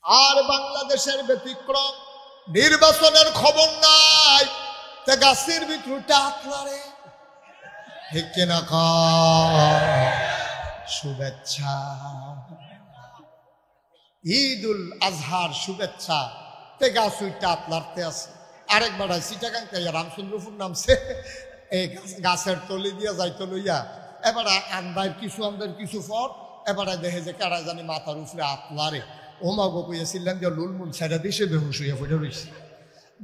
আর বাংলাদেশের ব্যতিক্রম, নির্বাচনের খবর নাই, তা গাছের ভিতরে টাকলারে ঠিক কিনা শুভেচ্ছা, ঈদুল আজহার শুভেচ্ছা, তে গাছ উইটা আপনারতে আছে। আরেকবার চিটাগাং রামচন্দ্রপুর নামছে, এই গাছের তলি দিয়া যাইতে লইয়া এবার আমদের কিছু ফর, এবারে দেখে যে কারা জানি মাথার উপরে আতলারে ওমা গো কইয়াছিলেন যে লুলমুল ছেড়া দিছে, বেহুশ হইয়া পড়ে রয়েছে।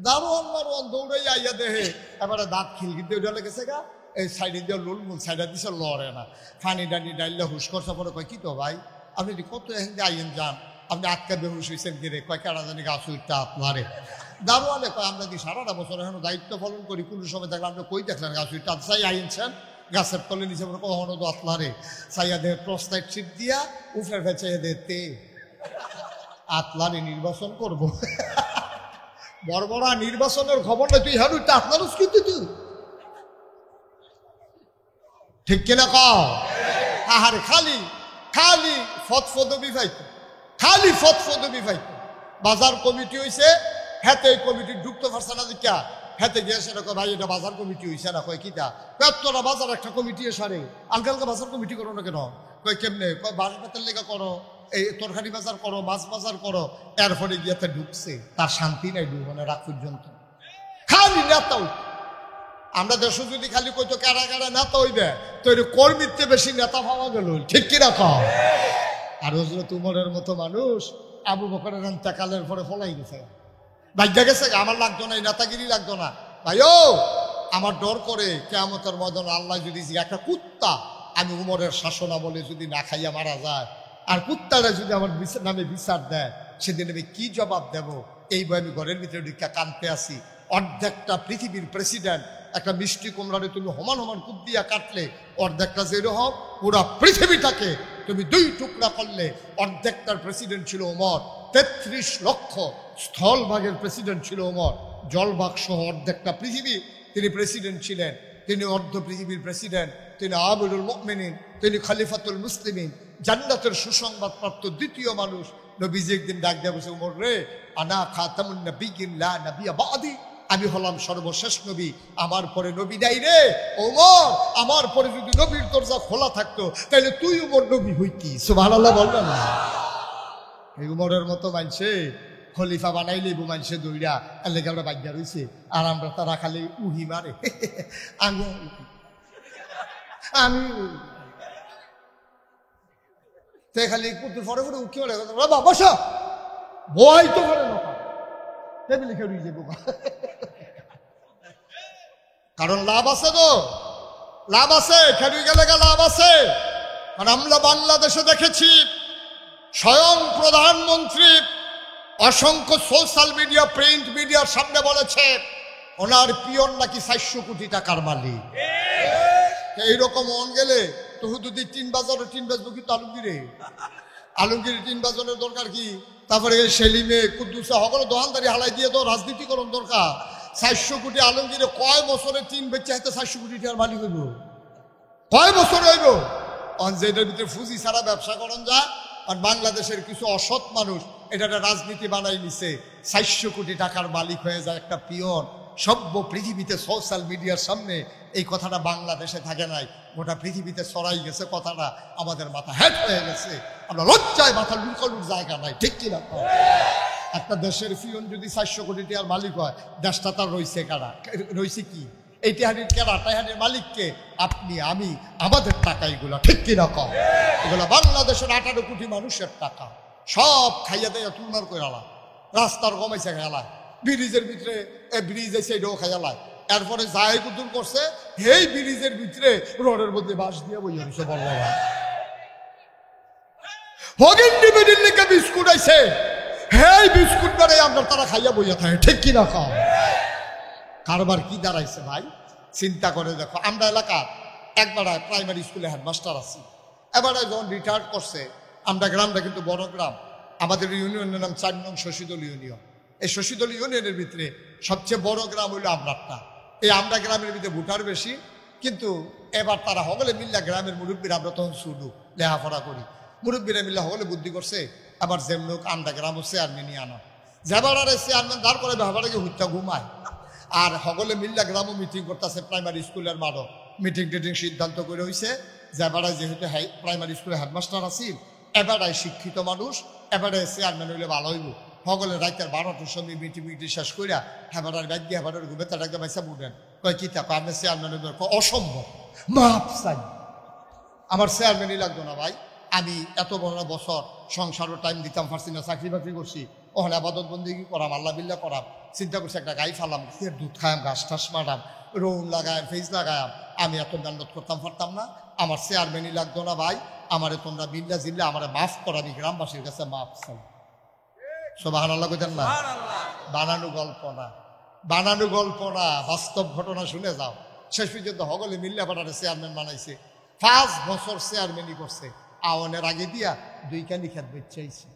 দারোয়ান মারোয়ান দৌড়াইয়া আইয়া দেহে এবারে দাঁত খিলকিতে উঠে লেগেছে গা, এই সাইডে দিয়ে লুলমুল ছেড়া দিছে, লড়ে না, ফানি ডানি ডাইলে হুশ করছে। পরে কয় কি তো ভাই আপনি কত এখান দিয়ে আইয়েন যান, আপনি আটকা বেহুশ হয়েছেন গিরে, কয় কারা জানি গাছ উইটা আপনারে। দারোয়ানে কয় আমরা কি সারাটা বছর এখন দায়িত্ব পালন করি, কোনো সময় দেখলাম আপনি কই দেখলেন গাছ উইটা চাই আইনছেন গাছের তলে নিচে কখনো তো আতলারে চাইয়া দেহে প্রস্তাব ছিট দিয়া উফরে ফেঁচাইয়া দে তে আতলারে নির্বাচন করবো। বড় বড় নির্বাচনের খবর না, তুই হারু আপনার কিন্তু তুই ঠিক কিনা কাহারে খালি খালি ফদফদবি ফাইতো, খালি ফদফদবি ফাইতো। বাজার কমিটি হয়েছে, হাতে কমিটি ঢুকতে পারছে না, দেখা হাতে গিয়ে সেরকম ভাই এটা বাজার কমিটি হয়েছে না, কয় কিটা তোরা বাজার একটা কমিটি সারে আলকালকা বাজার কমিটি করো না কেন, কয় কেমনে, কয় বাস বেতার লেখা করো, এই তরকারি বাজার করো, মাছ বাজার করো। এরপরে গিয়াতে ঢুকছে, তার শান্তি নাই মানে রাত পর্যন্ত খালি নেতা। আমরা দেশ যদি খালি কইতো কারা কারা নেতা হইবে, তো এর কর্মীতে বেশি নেতা পাওয়া গেল, ঠিক কিনা কও। আর হযরত উমরের মতো মানুষ আবু বকরের ইন্তেকালের পরে ফলাই গেছে, ভাগ্যা গেছে, আমার লাগতো না, এই নেতাগিরি লাগতো না। ভাইও আমার ডর করে কিয়ামতের ময়দানে আল্লাহ যদি একটা কুত্তা আমি উমরের শাসনা বলে যদি না খাইয়া মারা যায়, আর কুত্তারা যদি আমার নামে বিচার দেয়, সেদিন আমি কি জবাব দেব? এই বই আমি ঘরের ভিতরে ঢুকা কানতে আসি। অর্ধেকটা পৃথিবীর প্রেসিডেন্ট একটা মিষ্টি কুমড়ারে তুমি সমান সমান কুপ দিয়া কাটলে অর্ধেকটা যেরকম, পুরা পৃথিবীটাকে তুমি দুই টুকরা করলে। অর্ধেকটার প্রেসিডেন্ট ছিল ওমর, ৩৩ লক্ষ স্থলভাগের প্রেসিডেন্ট ছিল ওমর, জলভাগ সহ অর্ধেকটা পৃথিবী তিনি প্রেসিডেন্ট ছিলেন। তিনি অর্ধ পৃথিবীর প্রেসিডেন্ট, তিনি আমিরুল মুমিনিন, তিনি খলিফাতুল মুসলিমিন, জান্নাতের সুসংবাদ প্রাপ্ত দ্বিতীয় মানুষ। নবীজি একদিন ডাক দেয়া বসে, ওমর রে, আনা খাতামুন নবিয়্যিন লা নবিয়্যা বাদি, আমি হলাম সর্বশেষ নবী, আমার পরে নবী নাই রে। ওমর, আমার পরে যদি নবীর দরজা খোলা থাকতো তাহলে তুই ওমর নবী হইতি। সুবহানাল্লাহ বলবেন না? এই উমরের মতো মানছে খলিফা বানাইলে বু মানছে দৌড়া এলাকা আমরা বাগ্যা রয়েছে, আর আমরা তারা খালি উহি মারে আমি আমি তে খালি কুতুর ফরে ফরে উঠি মারে বাবা বসা বই তো ফরে না টেবিলে খেয়ে রুই যাবো। কারণ লাভ আছে, তো লাভ আছে, খেয়ে গেলে লাভ আছে। আর আমরা বাংলাদেশে দেখেছি স্বয়ং প্রধানমন্ত্রী অসংখ্য সোশ্যাল মিডিয়া, প্রিন্ট মিডিয়ার সামনে বলেছে ওনার পিয়ন নাকি 400 কোটি টাকার মালিক। এইরকম মন গেলে তো যদি 3 বাজারে 3 বাজবো, কিন্তু আলমগীর 3 বাজারের দরকার কি? তারপরে সেলিমে কুদ্দুসে সকল দোকানদারি হালাই দিয়ে তো রাজনীতিকরণ দরকার। 400 কোটি আলমগীরে কয় বছরে 3 বেচে হাতে 400 কোটি টাকার মালিক হইব? কয় বছর হইব? অঞ্জেদের ভিতরে ফুজি ছাড়া ব্যবসা করণ যায়। আর বাংলাদেশের কিছু অসৎ মানুষ এটা রাজনীতি বানাই নিছে, 400 কোটি টাকার মালিক হয়ে যায় একটা পিয়ন। সভ্য পৃথিবীতে সোশ্যাল মিডিয়ার সামনে এই কথাটা বাংলাদেশে থাকে নাই, গোটা পৃথিবীতে ছড়াই গেছে কথাটা, আমাদের মাথা হ্যাট হয়ে গেছে, আমরা লজ্জায় মাথা লুকানোর জায়গা নাই, ঠিক কিনা? একটা দেশের পিয়ন যদি 400 কোটি টাকার মালিক হয়, দেশটা তার রয়েছে কারা? রয়েছে কি? এই টেহারির কেরা? টেহারির মালিককে আপনি, আমি, আমাদের টাকা এগুলো, ঠিক কিনা? এগুলো বাংলাদেশের 18 কোটি মানুষের টাকা, সব খাইয়া দেয়া তুলনার করে আলা, রাস্তার কমাইছে খেলা, ব্রিজের ভিতরে ব্রিজ এসে এটাও খেয়ালায়। এরপরে যাই কুতুল করছে, এই ব্রিজের ভিতরে রোডের মধ্যে বাঁশ দিয়ে বইয়া দিছে বলবা হগিন্ডি বেডির লেগে বিস্কুট আইছে, হেই বিস্কুট বারে আমরা তারা খাইয়া বইয়া থাকে, ঠিক কিনা? কারবার কি দাঁড়াইছে ভাই, চিন্তা করে দেখো। আমরা এলাকার একবার প্রাইমারি স্কুলে হেডমাস্টার আছি, এবারে যখন রিটায়ার্ড করছে, আমরা গ্রামটা কিন্তু বড় গ্রাম, আমাদের ইউনিয়নের নাম 4 নং শশীদল ইউনিয়ন। এই শশীদল ইউনিয়নের ভিতরে সবচেয়ে বড় গ্রাম হইল আমরাটা। এই আমরা গ্রামের ভিতরে ভোটার বেশি, কিন্তু এবার তারা হগলে মিল্লা গ্রামের মুরব্বীরা, আমরা তখন শুধু লেখাপড়া করি, মুরব্বীরা মিল্লা হগলে বুদ্ধি করছে আবার যেমন আন্ডাগ্রামও চেয়ারম্যানই আনা যেবারে চেয়ারম্যান দাঁড় করে ভাবাটাকে হুত্যা ঘুমায় আর সকলে মিল্লা গ্রামও মিটিং করতেছে প্রাইমারি স্কুলের মারো মিটিং টিটিং সিদ্ধান্ত করে হয়েছে যেবারে যেহেতু প্রাইমারি স্কুলে হেডমাস্টার আছিল এবারাই শিক্ষিত মানুষ এবারে চেয়ারম্যান হইলে ভালো হইব সকলে রাইতের 12টার সময় মিটিং শেষ করিয়া হেবারের ব্যাগ দিয়ে হেবারের ঘুমে তার একদম এসে বুঝেন কয় কি তা আপনি চেয়ারম্যান হইবেন অসম্ভব মাপ চাই আমার চেয়ারম্যানই লাগতো না ভাই আমি এত বড় বছর সংসারও টাইম দিতাম পারছি না চাকরি বাকরি করছি ওখানে আবাদত বন্দি করাম আল্লাহ বিল্লাহ করাম চিন্তা করছি একটা গাই ফালাম দুধ খায়াম ঘাস টাস মারাম রৌন লাগায়াম ফেজ লাগায়াম আমি এত মেহনত করতাম পারতাম না আমার চেয়ারম্যানই লাগতো না ভাই আমারে তোমরা বিল্লা জিল্লা আমার মাফ করাবি গ্রামবাসীর কাছে মাফ চাই সুবহানাল্লাহ কইতেন না বানানো গল্প না বানানো গল্প না বাস্তব ঘটনা শুনে যাও শেষ পর্যন্ত হগলে মিল্লা পাটারে চেয়ারম্যান বানাইছে 5 বছর চেয়ারম্যানই করছে আওয়ানের আগে দিয়া 2 কানি খেত বেচাইছে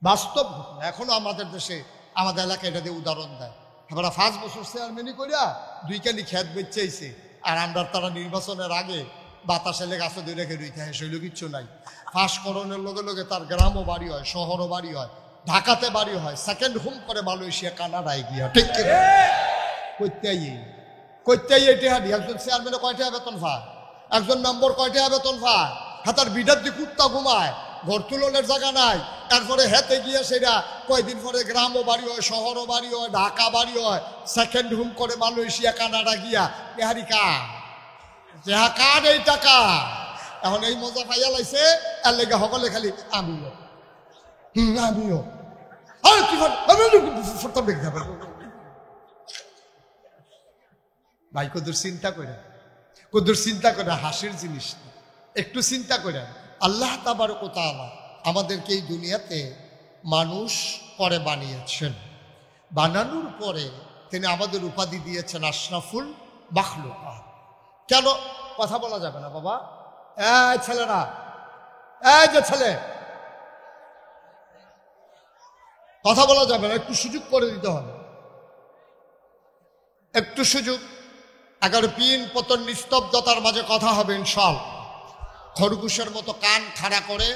বাস্তব ঘটনা এখনো আমাদের দেশে আমাদের এলাকায় এটা দিয়ে উদাহরণ দেয় আমরা 5 বছর চেয়ারম্যানই করিয়া 2 কানি খেত বেচাইছে আর আমরা তারা নির্বাচনের আগে বাতাসে লেগে গাছ দিয়ে রেখে রইতে হয় শৈল কিচ্ছু নাই ফাঁসকরণের লগে লগে তার গ্রামও বাড়ি হয় শহরও বাড়ি হয় ঢাকাতে বাড়ি হয় সেকেন্ড হোম করে মালয়েশিয়া কানাডায় গিয়া ঠিক করতে টেহাডি একজন চেয়ারম্যানে কয়টা বেতন পায় একজন মেম্বার কয়টা বেতন পায় হাতার বিডার দিয়ে কুত্তা ঘুমায় ঘর তুলনের জায়গা নাই তারপরে হেতে গিয়ে সেটা কয়দিন পরে গ্রামও বাড়ি হয় শহরও বাড়ি হয় ঢাকা বাড়ি হয় সেকেন্ড হোম করে মালয়েশিয়া কানাডা গিয়া টেহারি যাহা কার এই টাকা এখন এই মজা পাইয়া লাইছে আর লেগে সকলে খালি আমিও আমিও ভাই কদুর চিন্তা করে হাসির জিনিস একটু চিন্তা করে আল্লাহ তাবারক ওয়া তাআলা আমাদেরকে এই দুনিয়াতে মানুষ করে বানিয়েছেন বানানোর পরে তিনি আমাদের উপাধি দিয়েছেন আশরাফুল মাখলুকাত কেন কথা বলা যাবে না বাবা এই ছেলেরা এই যে ছেলে কথা বলা যাবে না একটু সুযোগ করে দিতে হবে একটু সুযোগ 11 পিন পতন নিস্তব্ধতার মাঝে কথা হবে ইনশাআল্লাহ খরগোশের মতো কান খাড়া করে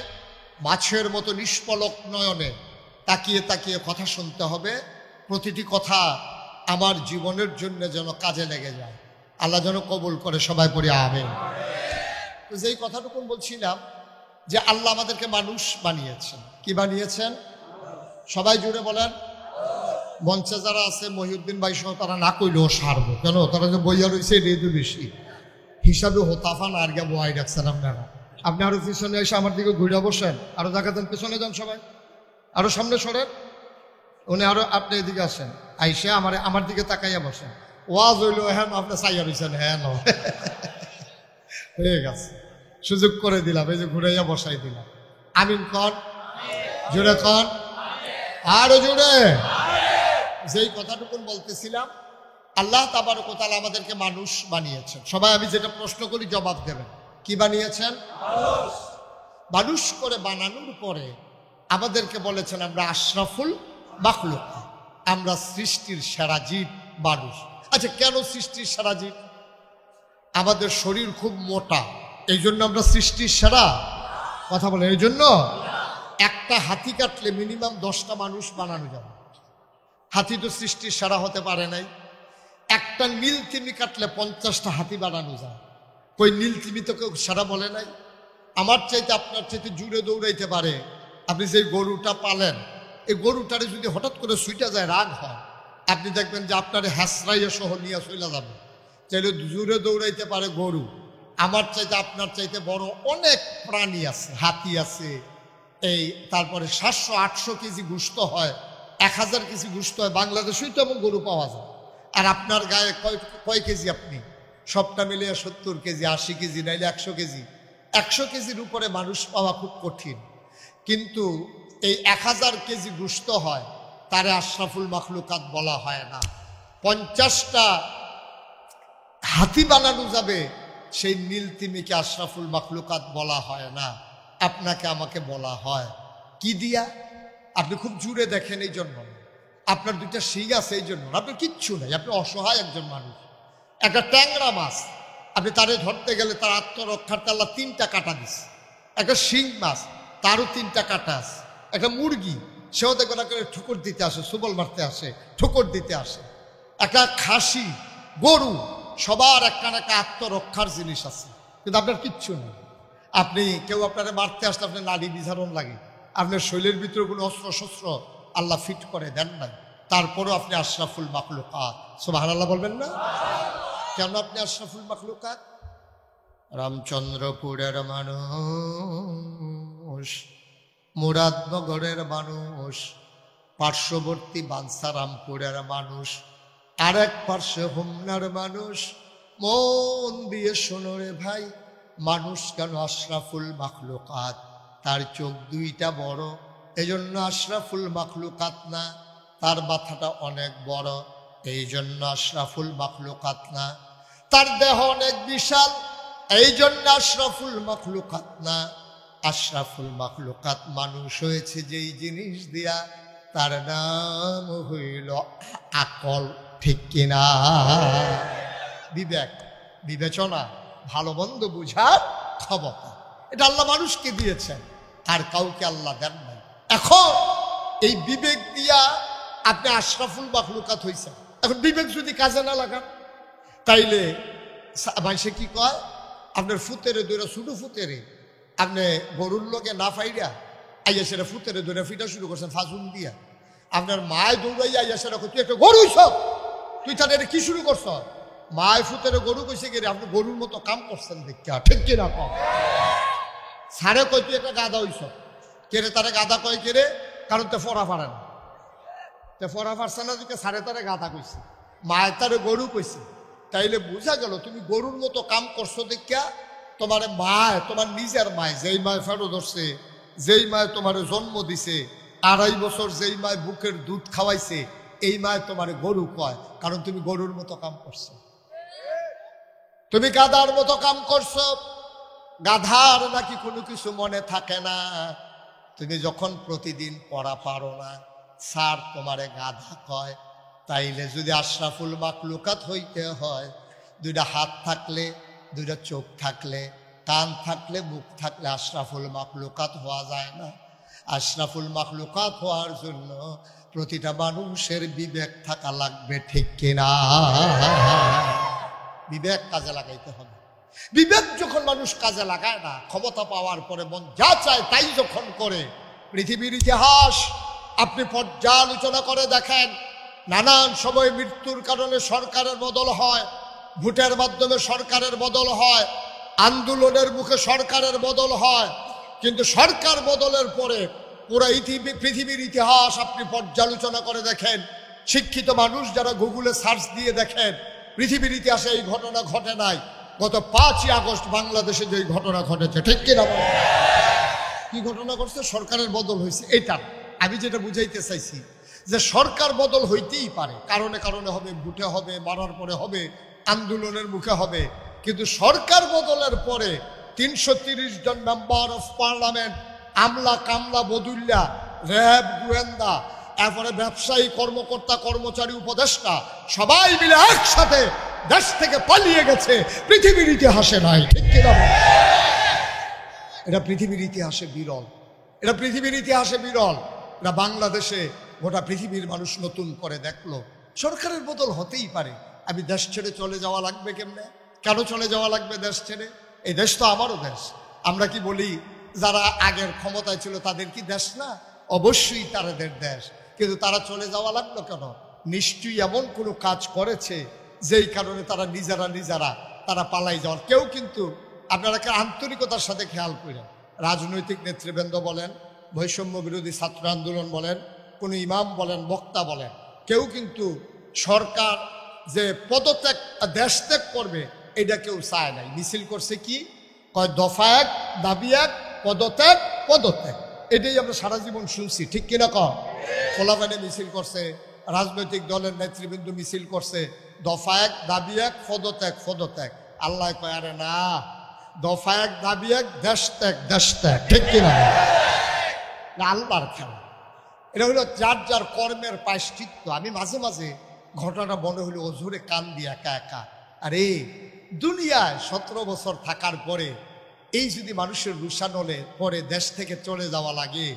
মাছের মতো নিষ্পলক নয়নে তাকিয়ে তাকিয়ে কথা শুনতে হবে প্রতিটি কথা আমার জীবনের জন্য যেন কাজে লেগে যায় আল্লাহ যেন কবুল করে সবাই পড়ি আমিন তো যেই কথাটুকু বলছিলাম যে আল্লাহ আমাদেরকে মানুষ বানিয়েছেন কি বানিয়েছেন সবাই জুড়ে বলেন মঞ্চে যারা আছে মহিউদ্দিন ভাই সহ তারা না কইলেও সারবো কেন তারা যে বইয়া রয়েছে রেদু বেশি হিসাবে হোতাফা না আর গিয়া বই রাখছেন আপনারা আপনি আরো পিছনে এসে আমার দিকে ঘুরে বসেন আরো দেখাতেন পেছনে যান সবাই আরো সামনে সরেন উনি আরো আপনি এদিকে আসেন আইসে আমার দিকে তাকাইয়া বসেন ওয়াজ হইল হ্যাঁ আপনি চাইয়া রয়েছেন হ্যাঁ হয়ে গেছে সুযোগ করে দিলাম এই যে ঘুরাইয়া বসাই দিলাম আমিন কন জুড়ে কন আরো জুড়ে যেই কথাটুকু বলতেছিলাম আল্লাহ তাবারক ওয়া তাআলা আমাদেরকে মানুষ বানিয়েছেন সবাই আমি যেটা প্রশ্ন করি জবাব দেবেন কি বানিয়েছেন মানুষ করে বানানোর পরে আমাদেরকে বলেছেন আমরা আশরাফুল মাখলুকাত আমরা সৃষ্টির সেরা জীব মানুষ আচ্ছা কেন সৃষ্টির সেরা জীব আমাদের শরীর খুব মোটা এই জন্য আমরা সৃষ্টির সেরা কথা বলেন এই জন্য একটা হাতি কাটলে মিনিমাম 10টা মানুষ বানানো যাবে হাতি তো সৃষ্টির সেরা হতে পারে নাই একটা নীল তিমি কাটলে 50টা হাতি বানানো যায় কই নীল তিমি তো কেউ সেরা বলে নাই আমার চাইতে আপনার চাইতে জুড়ে দৌড়াইতে পারে আপনি যে গরুটা পালেন এই গরুটারে যদি হঠাৎ করে ছুটে যায় রাগ হয় আপনি দেখবেন যে আপনার হ্যাসরাইয়া সহ নিয়ে চলে যাবে চাইলে জুড়ে দৌড়াইতে পারে গরু আমার চাইতে আপনার চাইতে বড় অনেক প্রাণী আছে হাতি আছে এই তারপরে 700-800 কেজি গোশত হয় 1000 কেজি গোশত হয় বাংলাদেশেই তো এমন গরু পাওয়া যায় আর আপনার গায়ে কয় কেজি আপনি সবটা মিলিয়ে 70 কেজি 80 কেজি নাইলে 100 কেজি 100 কেজির উপরে মানুষ পাওয়া খুব কঠিন কিন্তু এই 1000 কেজি গোশত হয় তারে আশরাফুল মাখলুকাত বলা হয় না 50টা হাতি বানানো যাবে সেই নীল তিমিকে আশরাফুল মাখলুকাত বলা হয় না আপনাকে আমাকে বলা হয় কি দিয়া আপনি খুব জুড়ে দেখেন এই জন্য আপনার 2টা শিং আছে এই জন্য আপনার কিচ্ছু নাই আপনি অসহায় একজন মানুষ একটা ট্যাংরা মাছ আপনি তারে ধরতে গেলে তার আত্মরক্ষার্থে আল্লাহ 3টা কাটা দিছে একটা শিং মাছ তারও 3টা কাটা আছে। একটা মুরগি, সেও দেখবে না করে ঠুকুর দিতে আসে, সুবল মারতে আসে, ঠুকুর দিতে আসে। একটা খাসি, গরু, সবার একটা না একটা আত্মরক্ষার জিনিস আছে, কিন্তু আপনার কিচ্ছু নেই। আপনি কেউ আপনারা মারতে আসলে আপনার নাড়ি বিঝারণ লাগে, আপনার শরীরের ভিতরে কোনো অস্ত্র শস্ত্র আল্লাহ ফিট করে দেন নাই, তারপরেও আপনি আশরাফুল মাখলুকাত। সুবহানাল্লাহ বলবেন না? কেন আপনি আশরাফুল মাখলুকাত? রামচন্দ্রপুরের মানুষ, মুরাদনগরের মানুষ, পার্শ্ববর্তী বাঞ্ছারামপুরের মানুষ, আরেক পার্শ্বে হোমনার মানুষ, মন দিয়ে শোনো রে ভাই, মানুষ কেন আশরাফুল মাখলুকাত? তার চোখ 2টা বড়, এজন্য আশরাফুল মাখলুকাত না। তার মাথাটা অনেক বড়, এই জন্য আশরাফুল মাখলুকাত না। তার দেহ অনেক বিশাল, এই জন্য আশরাফুল মাখলুকাত না। আশরাফুল মাখলুকাত মানুষ হয়েছে যেই জিনিস দিয়া, তার নাম হইল আকল। ঠিক কিনা? বিবেক, বিবেচনা, ভালো মন্দ বুঝার ক্ষমতা, এটা আল্লাহ মানুষকে দিয়েছেন, আর কাউকে আল্লাহ দেন নাই। এখন এই বিবেক দিয়া আপনি আশরাফুল মাখলুকাত হইছেন। এখন বিবেক যদি কাজে না লাগান, তাইলে মানুষে কি কয়, আপনার ফুতেরে দৌড়া, ছোটো ফুতেরে আপনি গরুর লোকে না ফাইরা আইয়া সেটা ফুতেরে দৌড়া ফিটা শুরু করছেন ফাজুন দিয়া। আপনার মায় দৌড়াইয়া আইয়া সেটা তুই একটা গরু হইছ, তুই তাহলে এটা কি শুরু করছ? মায় ফুতেরে গরু কইছে গেলে আপনি গরুর মতো কাম করছেন দেখা। ঠিক কিনা কম? সারে কই তুই একটা গাধা হইছ, কেড়ে তারে গাধা কয় কেড়ে, কারণ তে ফরা ফাড়ে না, তে ফরা ফাড়ছে না দিকে সারে তারে গাধা কইছে, মায়ের তারে গরু কইছে। তাইলে বোঝা গেল তুমি গরুর মতো কাম করছো দেখা তোমার মায়, তোমার নিজের মায়, যেই মায় ফেরো ধরছে, যেই মায় তোমার জন্ম দিছে, 2.5 বছর যেই মায় বুকের দুধ খাওয়াইছে, এই মায় তোমার গরু কয়, কারণ তুমি গরুর মতো কাম করছো। তুমি গাধার মতো কাম করছো। গাধার নাকি কোনো কিছু মনে থাকে না। তুমি যখন প্রতিদিন পড়া পারো না, স্যার তোমারে গাধা কয়। তাইলে যদি আশরাফুল মাখলুকাত হইতে হয়, 2টা হাত থাকলে, 2টা চোখ থাকলে, কান থাকলে, মুখ থাকলে আশরাফুল মাখলুকাত হওয়া যায় না। আশরাফুল মাখলুকাত হওয়ার জন্য প্রতিটা মানুষের বিবেক থাকা লাগবে। ঠিক কিনা? বিবেক কাজে লাগাইতে হবে। বিবেক যখন মানুষ কাজে লাগায় না, ক্ষমতা পাওয়ার পরে মন যা চায় তাই যখন করে, পৃথিবীর ইতিহাস আপনি পর্যালোচনা করে দেখেন, নানান সময় মৃত্যুর কারণে সরকারের বদল হয়, ভোটের মাধ্যমে সরকারের বদল হয়, আন্দোলনের মুখে সরকারের বদল হয়, কিন্তু সরকার বদলের পরে পুরো পৃথিবীর ইতিহাস আপনি পর্যালোচনা করে দেখেন, শিক্ষিত মানুষ যারা গুগলে সার্চ দিয়ে দেখেন, পৃথিবীর ইতিহাসে এই ঘটনা ঘটে নাই। গত 5ই আগস্ট বাংলাদেশে যে ঘটনা ঘটেছে, ঠিক কিনা? কি ঘটনা ঘটছে? সরকারের বদল হয়েছে। এটা আমি যেটা বুঝাইতে চাইছি, যে সরকার বদল হইতেই পারে, কারণে কারণে হবে, ভোটে হবে, মারার পরে হবে, আন্দোলনের মুখে হবে, কিন্তু সরকার বদলের পরে 330 জন মেম্বার অফ পার্লামেন্ট, আমলা কামলা বদুল্লা, র্যাব, গোয়েন্দা, এরপরে ব্যবসায়ী, কর্মকর্তা, কর্মচারী, উপদেষ্টা, সবাই মিলে একসাথে দেশ থেকে পালিয়ে গেছে। পৃথিবীর ইতিহাসে নাই। ঠিক কিনা? এটা পৃথিবীর ইতিহাসে বিরল। এটা পৃথিবীর ইতিহাসে বিরল। এটা বাংলাদেশে গোটা পৃথিবীর মানুষ নতুন করে দেখলো। সরকারের বদল হতেই পারে। আমি দেশ ছেড়ে চলে যাওয়া লাগবে কেমনে? কেন চলে যাওয়া লাগবে দেশ ছেড়ে? এই দেশ তো আমারও দেশ। আমরা কি বলি যারা আগের ক্ষমতায় ছিল তাদের কি দেশ না? অবশ্যই তাদের দেশ, কিন্তু তারা চলে যাওয়া লাগলো কেন? নিশ্চয়ই এমন কোনো কাজ করেছে যেই কারণে তারা নিজেরা তারা পালাই যাওয়ার। কেউ কিন্তু আপনারা আন্তরিকতার সাথে খেয়াল করেন, রাজনৈতিক নেতৃবৃন্দ বলেন, বৈষম্য বিরোধী ছাত্র আন্দোলন বলেন, কোনো ইমাম বলেন, বক্তা বলেন, কেউ কিন্তু সরকার যে পদত্যাগ, দেশ ত্যাগ করবে এটা কেউ চায় নাই। মিছিল করছে কি কয়? দফা 1, দাবি 1, পদত্যাগ, পদত্যাগ। এটাই আমরা সারা জীবন শুনছি। ঠিক কিনা কম? খোলাবানে মিছিল করছে, রাজনৈতিক দলের নেতৃবৃন্দ মিছিল করছে, দফা 1, দাবি 1, পদত্যাগ, পদত্যাগ। আল্লাহ কয় আরে না, দফা 1, দাবি 1, দেশ ত্যাগ, দেশ ত্যাগ। ঠিক কিনা? আল্লাহর খেলা। এটা হলো যার যার কর্মের প্রায়শ্চিত্ত। আমি মাঝে মাঝে ঘটনাটা মনে হলো অঝুরে কান দিয়ে একা একা। আরে দুনিয়ায় 17 বছর থাকার পরে এই যদি মানুষের রুশান হলে পরে দেশ থেকে চলে যাওয়া লাগে,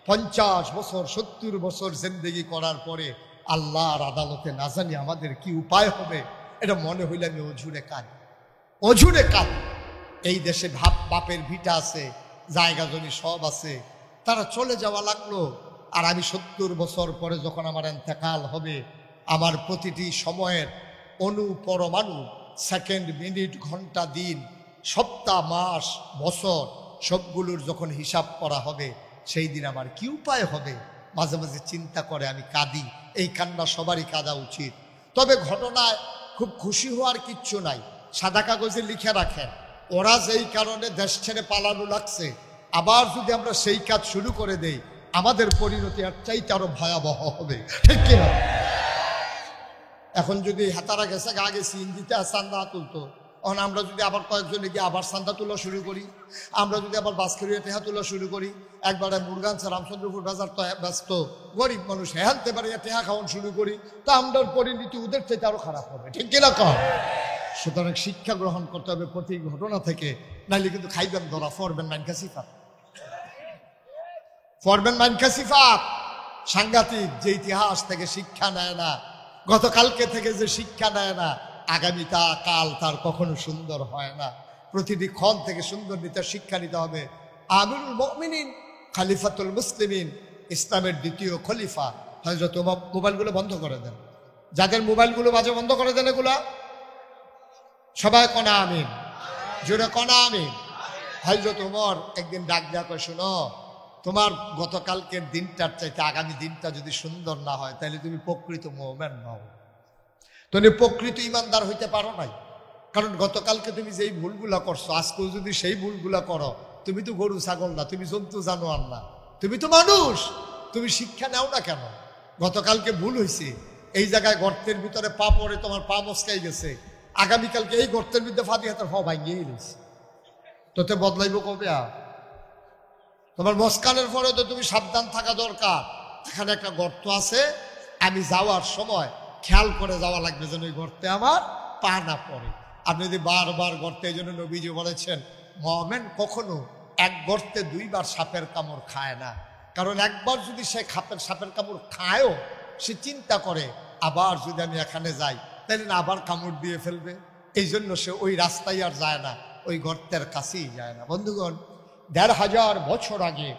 50 বছর 70 বছর জিন্দেগি করার পরে আল্লাহর আদালতে না জানি আমাদের কি উপায় হবে, এটা মনে হইলে আমি অঝুরে কাঁদি। এই দেশে বাপের ভিটা আছে, জায়গা জমি সব আছে, তারা চলে যাওয়া লাগলো। আর আমি 70 বছর পরে যখন আমার ইন্তেকাল হবে, আমার প্রতিটি সময়ের পরমাণু, সেকেন্ড, মিনিট, ঘন্টা, দিন, সপ্তাহ, মাস, বছর সবগুলোর যখন হিসাব করা হবে, সেই দিন আমার কি উপায় হবে? মাঝে মাঝে চিন্তা করে আমি কাঁদি। এই কান্না সবারই কাঁদা উচিত। তবে ঘটনায় খুব খুশি হওয়ার কিচ্ছু নাই। সাদা কাগজে লিখে রাখেন, ওরা যেই কারণে দেশ ছেড়ে পালানো লাগছে, আবার যদি আমরা সেই কাজ শুরু করে দেই, আমাদের পরিণতি আর চাইতে আরো ভয়াবহ হবে, ঠিক কিনা? এখন যদি হাতারা গেছে আগে সিএনজিতে চান্দা তুলতো, এখন আমরা যদি আবার কয়েকজনে গিয়ে আবার চান্দা তোলা শুরু করি, আমরা যদি আবার বাসকেরিয়া টেহা তোলা শুরু করি, একবারে মুরগানছে রামচন্দ্রপুর বাজার তো ব্যস্ত, গরিব মানুষ হেলতে পারে টেহা খাওয়ান শুরু করি, তা আমাদের পরিণতি ওদের চাইতে আরো খারাপ হবে, ঠিক কিনা কম? সুতরাং শিক্ষা গ্রহণ করতে হবে প্রতি ঘটনা থেকে, নাইলে কিন্তু খাইবেন ধরা, ফরবেন মাইনকা সিফাত সাংঘাতিক। যে ইতিহাস থেকে শিক্ষা নেয় না, গতকালকে থেকে যে শিক্ষা নেয় না, আগামীটা কাল তার কখনো সুন্দর হয় না। প্রতিটি ক্ষণ থেকে সুন্দর নিতে শিক্ষা নিতে হবে। আমিরুল মুমিনিন খলিফাতুল মুসলিমিন, ইসলামের দ্বিতীয় খলিফা হযরত ওমর। মোবাইলগুলো বন্ধ করে দেন, যাদের মোবাইলগুলো বাজে বন্ধ করে দেন, এগুলা সবাই কনা আমিন, জোরে কনা আমিন। হযরত ওমর একদিন ডাক দেয়া কয়, শোনো, তোমার গতকালকের দিনটার চাইতে আগামী দিনটা যদি সুন্দর না হয়, তাহলে তুমি প্রকৃত মুমিন নও, তুমি প্রকৃত ইমানদার হইতে পারো নাই। কারণ গতকালকে তুমি যেই ভুলগুলা করছো, আজকেও যদি সেই ভুলগুলা করো, তুমি তো গরু ছাগল না, তুমি জন্তু জানোয়ার না, তুমি তো মানুষ। তুমি শিক্ষা নাও না কেন? গতকালকে ভুল হয়েছে, এই জায়গায় গর্তের ভিতরে পা পড়ে তোমার পা মস্কাই গেছে, আগামীকালকে এই গর্তের ভিতরে ফাঁদি হাতের পা ভাঙিয়েই গেছে, তোতে বদলাইব কবে? তোমার মস্কানের পরে তো তুমি সাবধান থাকা দরকার। এখানে একটা গর্ত আছে, আমি যাওয়ার সময় খেয়াল করে যাওয়া লাগবে যেন ওই গর্তে আমার পা না পড়ে। আপনি যদি বারবার গর্তে, এই জন্য নবীজি বলেছেন, মুমিন কখনো এক গর্তে দুইবার সাপের কামড় খায় না। কারণ একবার যদি সে সাপের কামড় খায়ও, সে চিন্তা করে আবার যদি আমি এখানে যাই তাহলে না আবার কামড় দিয়ে ফেলবে, এই জন্য সে ওই রাস্তায় আর যায় না, ওই গর্তের কাছেই যায় না। বন্ধুগণ, ১৫০০ বছর আগে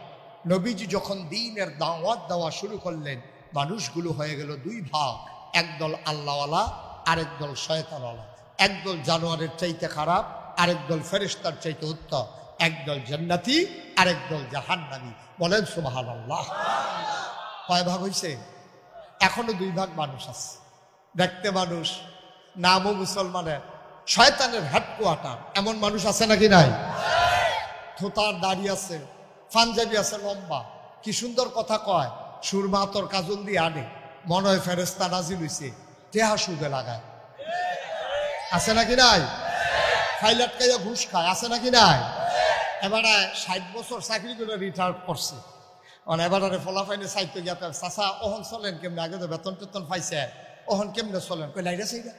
নবীজি যখন দ্বীনের দাওয়াত দেওয়া শুরু করলেন, মানুষগুলো হয়ে গেল দুই ভাগ, একদল আল্লাহওয়ালা, আরেক দল শয়তানওয়ালা। একদল জানোয়ারের চাইতে খারাপ, আরেক দল ফেরেশতার চাইতে উত্তম। একদল জান্নাতি, আরেক দল জাহান্নামী। বলেন সুবহানাল্লাহ। কয় ভাগ হয়েছে? এখনো দুই ভাগ মানুষ আছে। দেখতে মানুষ, নামও মুসলমানের, শয়তানের হেডকোয়ার্টার, এমন মানুষ আছে নাকি নাই? থোতার দাড়ি আছে, পাঞ্জাবি আছে লম্বা, কি সুন্দর কথা কয়, সুরমা তোর কাজল দিয়ে আনে, মনে হয় ফেরেশতা নাজিল হইছে, টেহা সুদে লাগায়, আছে নাকি নাই? ফাইলাট খাইয়া ঘুষ খায়, আছে নাকি নাই? এবারে 60 বছর চাকরি করে রিটায়ার করছে, মানে এবারে ফলাফাইনে চাইতে গিয়া চাচা ওহন চলেন কেমনে, আগে তো বেতন টেতন পাইছে, ওহন কেমনে চলেন? কই লাইরা সেইটা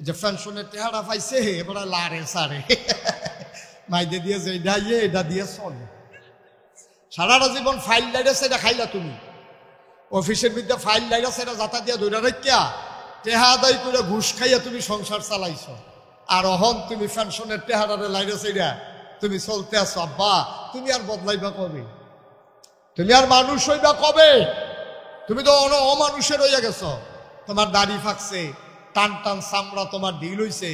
যে পেনশনের টেহারা পাইছে, এবারে লারে সারে মাইদে দিয়ে যে এটা দিয়ে চলে। সারাটা জীবন ফাইল লাইরা সেটা খাইলা তুমি, অফিসের বিদ্যা ফাইল লাইরা সেটা যাতা দিয়া ধরে রাখিয়া টেহা আদায় করে ঘুষ খাইয়া তুমি সংসার চালাইছ, আর অহন তুমি পেনশনের টেহারারে লাইরা সেইটা তুমি চলতে আছো। আব্বা, তুমি আর বদলাইবা কবে? তুমি আর মানুষ হইবা কবে? তুমি তো অমানুষের হইয়া গেছ। তোমার দাড়ি ফাঁকছে, টান টান চামড়া তোমার ঢিল হইছে।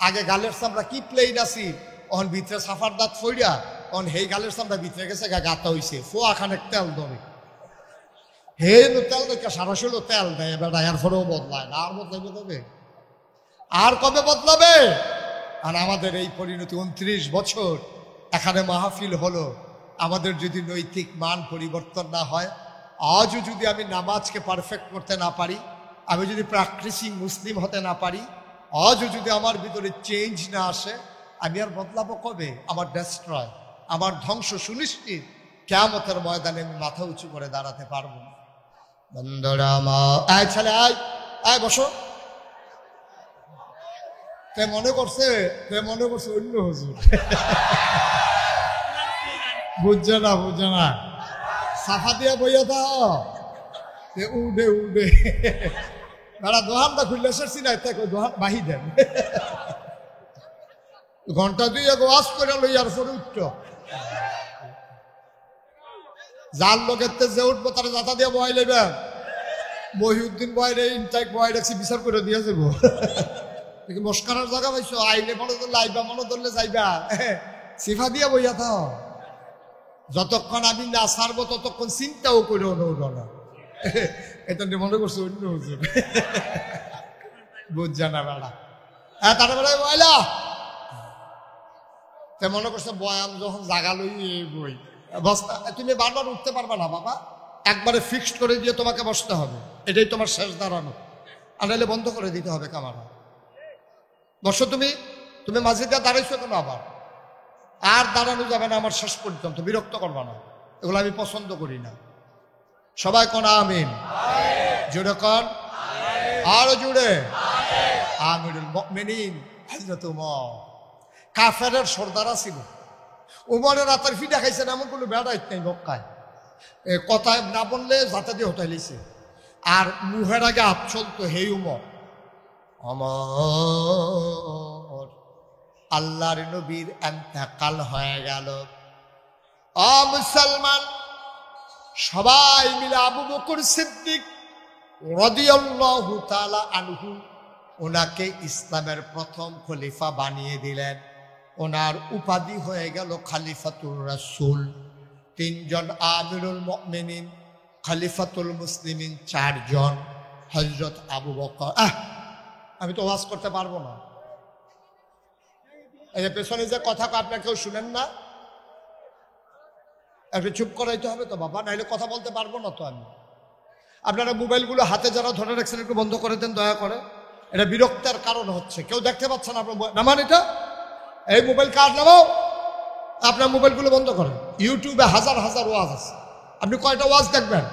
আগে গালের চামড়া কি প্লেন আছি, অহন ভিতরে সাফার দাঁত ফইরা, অন হেই গালের চামড়া ভিতরে গেছে, গাতা হইছে, ফোয়া খানেক তেল ধরে, হে তেল দেখে সারাশিল তেল দেয়, বেড়া এর ফলেও বদলায় না। আর বদলাইবে কবে? আর কবে বদলাবে? আর আমাদের এই পরিণতি 29 বছর এখানে মাহফিল হলো, আমাদের যদি নৈতিক মান পরিবর্তন না হয়, আজও যদি আমি নামাজকে পারফেক্ট করতে না পারি, আমি যদি প্র্যাকটিসিং মুসলিম হতে না পারি, আজও যদি আমার ভিতরে চেঞ্জ না আসে, আমি আর বদলাবো কবে? আমার ডেস্ট্রয়, আমার ধ্বংস সুনিশ্চিত। কিয়ামতের ময়দানে আমি মাথা উঁচু করে দাঁড়াতে পারবো না। বন্ধুরা, আয় ছেলে, আয় আয় বসো। তে মনে করছে অন্য হুজুর। বুঝছে না সাফা দিয়া বইয়া থা উডে তারা দোহানটা খুললে সরছি না তাকে দোহান বাহি দেন ঘন্টা দুই ওয়াজ করে লইয়ার পরে উঠত যার লোকের যে উঠবো তারা যাতা দিয়ে বহাই লেবেন। মহিউদ্দিন বহাই ইনটাইক বহাই রাখছি বিচার করে দিয়ে যাবো। মস্কারার জায়গা পাইছো আইলে মনে ধরলে আইবা মনে ধরলে যাইবা সিফা দিয়া বইয়া থাও। যতক্ষণ আমি না সারবো ততক্ষণ চিন্তাও করে উঠো না। এটা মনে করছো অন্য হুজুর। বুঝছে না বেড়া। হ্যাঁ তার বেড়ায় বয়লা তে মনে করছো বয়াম যখন জাগা লই বই বস্তা তুমি বারবার উঠতে পারবা না বাবা। একবারে ফিক্সড করে দিয়ে তোমাকে বসতে হবে, এটাই তোমার শেষ দাঁড়ানো। আর নাহলে বন্ধ করে দিতে হবে কামারা। বসো তুমি মাঝে দিয়ে দাঁড়াইছো কেন আবার? আর দাঁড়ানো যাবে না আমার শেষ পর্যন্ত, বিরক্ত করবা না, এগুলো আমি পছন্দ করি না। সবাই কোন আমিন, জুড়ে কন আরো জুড়ে আমিরুল মুমিনিন হযরত উমর কাফেরের সর্দারা ছিল। উমরের রাতের ফিডা খাইছেন এমন কোনো বেড়াইত নাই মক্কায়। কথায় না বললে যাতে দিয়ে হতে লিছে। আর মুহের আগে হাত চলতো হে উমর অমর আল্লাহর নবীর ইন্তেকাল হয়ে গেল। মুসলমান সবাই মিলে আবু বকর সিদ্দিক রাদিয়াল্লাহু তাআলা আনহু ওনাকে ইসলামের প্রথম খলিফা বানিয়ে দিলেন। ওনার উপাধি হয়ে গেল খলিফাতুর রাসূল। তিনজন আমিরুল মুমিনিন, খলিফাতুল মুসলিমিন চারজন, হযরত আবু বকর। আমি তো ওয়াজ করতে পারবো না, এই পেছনে যে কথা আপনার কেউ শুনেন না, একটু চুপ করাইতে হবে তো বাবা, নাইলে কথা বলতে পারবো না তো আমি। আপনারা মোবাইলগুলো হাতে যারা ধরে রাখছেন একটু বন্ধ করে দেন দয়া করে, এটা বিরক্তের কারণ হচ্ছে। কেউ দেখতে পাচ্ছেন আপনার নামান, এটা এই মোবাইল কার নামাও, আপনার মোবাইলগুলো বন্ধ করেন। ইউটিউবে হাজার হাজার ওয়াজ আছে, আপনি কয়টা ওয়াজ দেখবেন?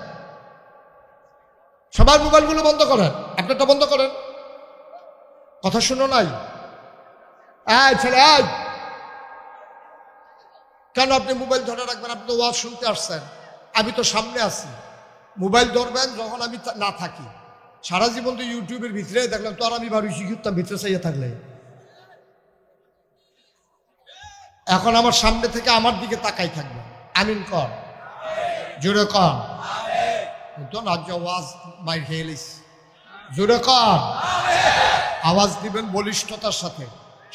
সবার মোবাইলগুলো বন্ধ করেন, আপনারটা বন্ধ করেন। কথা শুনো নাই? ছেলে কেন আপনি মোবাইল ধরে রাখবেন? আপনি তো ওয়াজ শুনতে আসছেন, আমি তো সামনে আছি। মোবাইল ধরবেন যখন আমি না থাকি। সারা জীবন তো ইউটিউবের ভিতরে দেখলাম, তো আর আমি বাড়ি শিখতাম ভিতরে চাইয়া থাকলে। এখন আমার সামনে থেকে আমার দিকে তাকাই থাকবে। আমিন কর, জোরে কর। তো রাজ্য আওয়াজ মাই খেয়েলিস, জোরে কর। আওয়াজ দিবেন বলিষ্ঠতার সাথে,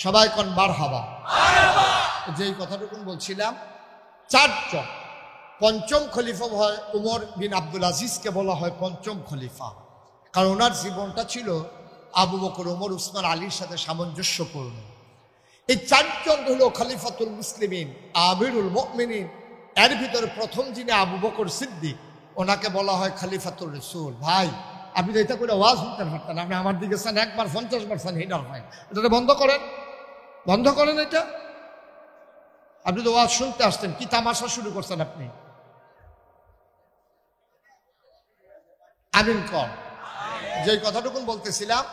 সবাই কন মারহাবা। যেই কথাটুকুন বলছিলাম, চারজন। পঞ্চম খলিফা হয় উমর বিন আব্দুল আজিজকে বলা হয় পঞ্চম খলিফা, কারণ ওনার জীবনটা ছিল আবু বকর, ওমর, উসমান, আলীর সাথে সামঞ্জস্যপূর্ণ। এই চারজন হলো খলিফাতুল মুসলিমিন, আমিরুল মুমিনিন। এর ভিতরে প্রথম যিনি আবু বকর সিদ্দিক, ওনাকে বলা হয় খলিফাতুর রাসূল। ভাই আপনি তো এটা করে ওয়াজ শুনতেন হাঁটতেন, আপনি আমার দিকে চান একবার 50 বার চান, হিডার হয়। এটা বন্ধ করেন, বন্ধ করেন এটা। আপনি তো ওয়াজ শুনতে আসতেন, কি তামাশা শুরু করছেন আপনি? আমিন কর। যে কথাটুকুন বলতেছিলাম,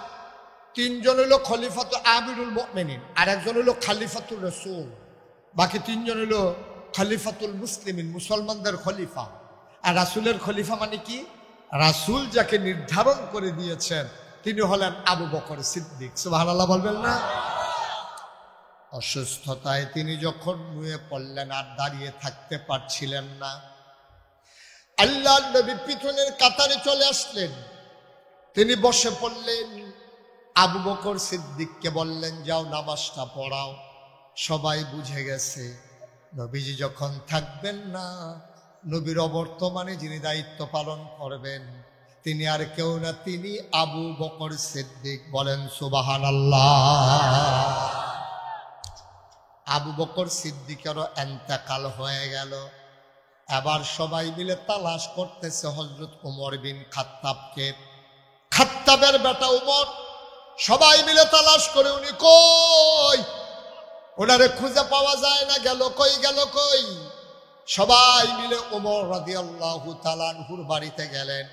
তিনজন হইল খলিফাতুল আমিরুল মুমিনিন, আর একজন হইল খলিফাতুর রাসূল, বাকি তিনজন হইল খলিফাতুল মুসলিমিন, মুসলমানদের খলিফা। আর রাসূলের খলিফা মানে কি? রাসূল যাকে নির্ধারণ করে দিয়েছেন তিনি হলেন আবু বকর সিদ্দিক। সুবহানাল্লাহ বলবেন না? অসুস্থতায় তিনি যখন নুয়ে পড়লেন, আর দাঁড়িয়ে থাকতে পারছিলেন না, আল্লাহর নবী পিছনের কাতারে চলে আসলেন। তিনি বসে পড়লেন, আবু বকর সিদ্দিককে বললেন, যাও নামাজটা পড়াও। সবাই বুঝে গেছে নবীজি যখন থাকবেন না, নবীর অবর্তমানে যিনি দায়িত্ব পালন করবেন তিনি আর কেউ না, তিনি আবু বকর সিদ্দিক। বলেন সুবহানাল্লাহ। আবু বকর সিদ্দিকেরও ইন্তেকাল হয়ে গেল। এবার সবাই মিলে তালাশ করতেছে হযরত ওমর বিন খাত্তাবকে। খাত্তাবের বেটা ওমর, সবাই মিলে তালাশ করে, উনি কই? ওনারে খুঁজে পাওয়া যায় না, গেল কই, গেল কই? সবাই মিলে ওমর রাদিয়াল্লাহু তাআলা আনহুর বাড়িতে গেলেন।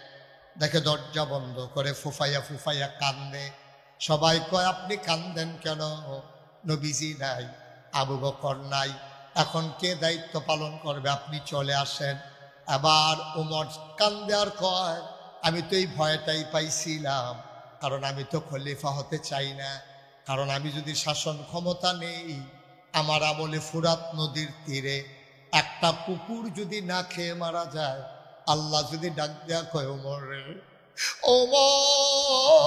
দেখে দরজা বন্ধ করে ফুফাইয়া ফুফাইয়া কান্দে। সবাই কয় আপনি কান্দেন কেন? নবীজি নাই, আবু বকর নাই, এখন কে দায়িত্ব পালন করবে? আপনি চলে আসেন। আবার ওমর কান্দে আর কয় আমি তো এই ভয়টাই পাইছিলাম, কারণ আমি তো খলিফা হতে চাই না। কারণ আমি যদি শাসন ক্ষমতা নেই, আমার আমলে ফুরাত নদীর তীরে একটা কুকুর যদি না খেয়ে মারা যায়, আল্লাহ যদি ডাক দেয়া কয় ওমর রে, ওমর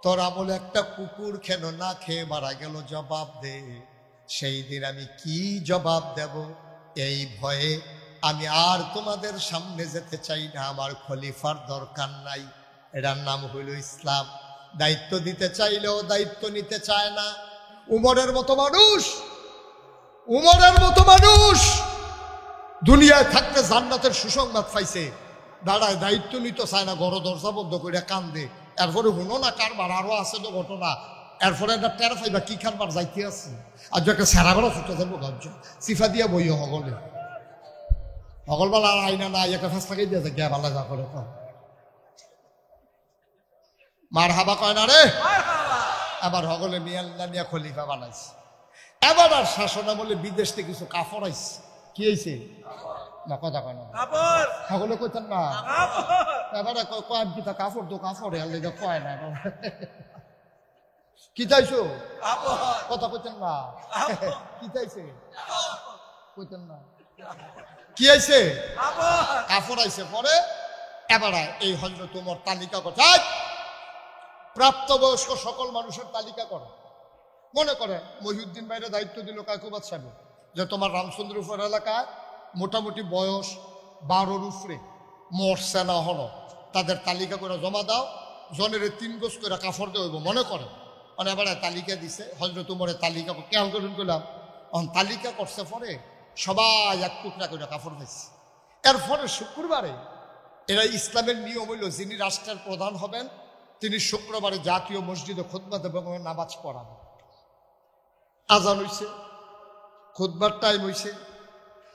তোর আমলে একটা কুকুর কেন না খেয়ে মারা গেল, জবাব দে। সেই দিন আমি কি জবাব দেব? এই ভয়ে আমি আর তোমাদের সামনে যেতে চাই না, আমার খলিফার দরকার নাই। এটার নাম হইল ইসলাম। দায়িত্ব দিতে চাইলেও দায়িত্ব নিতে চায় না। উমরের মতো মানুষ, উমরের মতো মানুষ দুনিয়ায় থাকতে জান্নাতের সুসংবাদ পাইছে, দাঁড়ায় দায়িত্ব নিতে চায় না, ঘর দরজা বন্ধ করে কান্দে। এরপরে হুনো না কারবার আরো আছে তো ঘটনা। এরপরে একটা টের পাইবা কি কারবার যাইতে আছে। আর যে একটা সেরা বেড়া ছুটে যাবো গঞ্জ সিফা দিয়া বইও হগলে হগলবেলা আর আইনা না একটা ফাঁস লাগাই দিয়েছে গিয়া ভালো যা করে মার হাবা কয় না রে। আবার হগলে মিয়াল্লা নিয়া খলিফা বানাইছে। এবার আর শাসনা বলে বিদেশ থেকে কিছু কাপড় আইছে। কি হয়েছে না কথা কয় না, সকলে কইতেন না। এবারে কয় কিতা কাপড় তো কাপড় এলে কয় না কি চাইছো কথা কইতেন না, কি চাইছে কইতেন না, কি আইছে কাপড় আইছে। পরে এবারে এই হযরত ওমর তালিকা করছে, প্রাপ্তবয়স্ক সকল মানুষের তালিকা করে। মনে করে মহিউদ্দিন ভাইয়ের দায়িত্ব দিল কাকুবাদ সাহেব যে তোমার রামচন্দ্রপুর এলাকায় মোটামুটি বয়স 12-র উপরে মরছে না হলো, তাদের তালিকা করে জমা দাও, জনের 3 গজ করে কাপড় দেব মনে করে। মানে এবারে তালিকা দিছে, হযরত ওমরের তালিকা কেমন করে করলাম, তালিকা করছে। পরে সবাই 1 টুকরা করে কাপড় দিচ্ছে। এরপরে শুক্রবারে এরা ইসলামের নিয়ম হইল যিনি রাষ্ট্রের প্রধান হবেন তিনি শুক্রবারে জাতীয় মসজিদে খুতবা দেবেন, নামাজ পড়াবেন। আজান হইছে, খুতবার টাইম হইছে,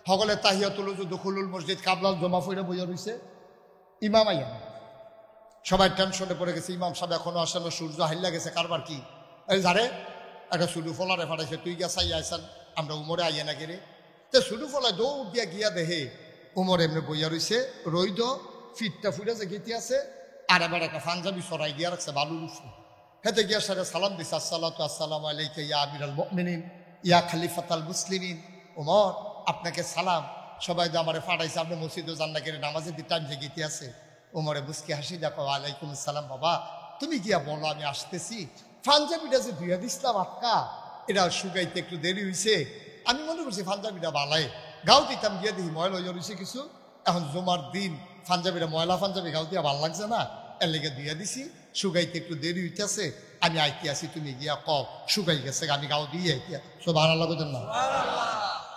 সকলে তাহিয়াতুল দুখুলুল মসজিদ কাবলাল জমা ফইরা বইয়া রইছে। ইমাম আইয়া সবাই টেনশনে পড়ে গেছে, ইমাম সাহেব এখনো আসে না, সূর্য হাইলা গেছে, কারবার কি? এই যারে একটা সুডু ফলারে ফাটাইছে, তুই গিয়া চাই আইসান, আমরা উমরে আইয়া না গেরে। তো সুডু ফলায় দৌড় দিয়া গিয়া দেহে উমর এমনি বইয়া রইছে, রইদ ফিটটা ফুটে যে গীতি আছে, আর এবার একটা পাঞ্জাবি সরাই দিয়া রাখছে বালুর উপরে। হেতে গিয়া সারে সালাম দিছে, আসসালামু আলাইকা ইয়া আমিরাল মুমিনিন ইয়া খলিফাতাল মুসলিমিন। ওমর আপনাকে সালাম, সবাই তো আমারে ফাটাইছে, আপনি মসজিদে জান্না করে নামাজের দি টাইম যে গীতি আছে। ওমরে বুঝকে হাসি দেখো, আলাইকুম আসসালাম বাবা, তুমি গিয়া বলো আমি আসতেছি। পাঞ্জাবিটা যে ধুইয়া দিছিলাম আটকা, এটা শুকাইতে একটু দেরি হয়েছে, আমি মনে করছি পাঞ্জাবিটা বালাই গাও দিতাম, গিয়া দেখি ময়লা হইয়া রয়েছে কিছু। এখন জমার দিন পাঞ্জাবিটা ময়লা পাঞ্জাবি গাও দিয়া ভাল লাগছে না, এর লেগে ধুইয়া দিছি, শুকাইতে একটু দেরি হইতেছে, আমি আইতে আসি, তুমি গিয়া কও শুকাই গেছে, আমি গাও দিয়ে আইতে সব ভালো লাগতেন না।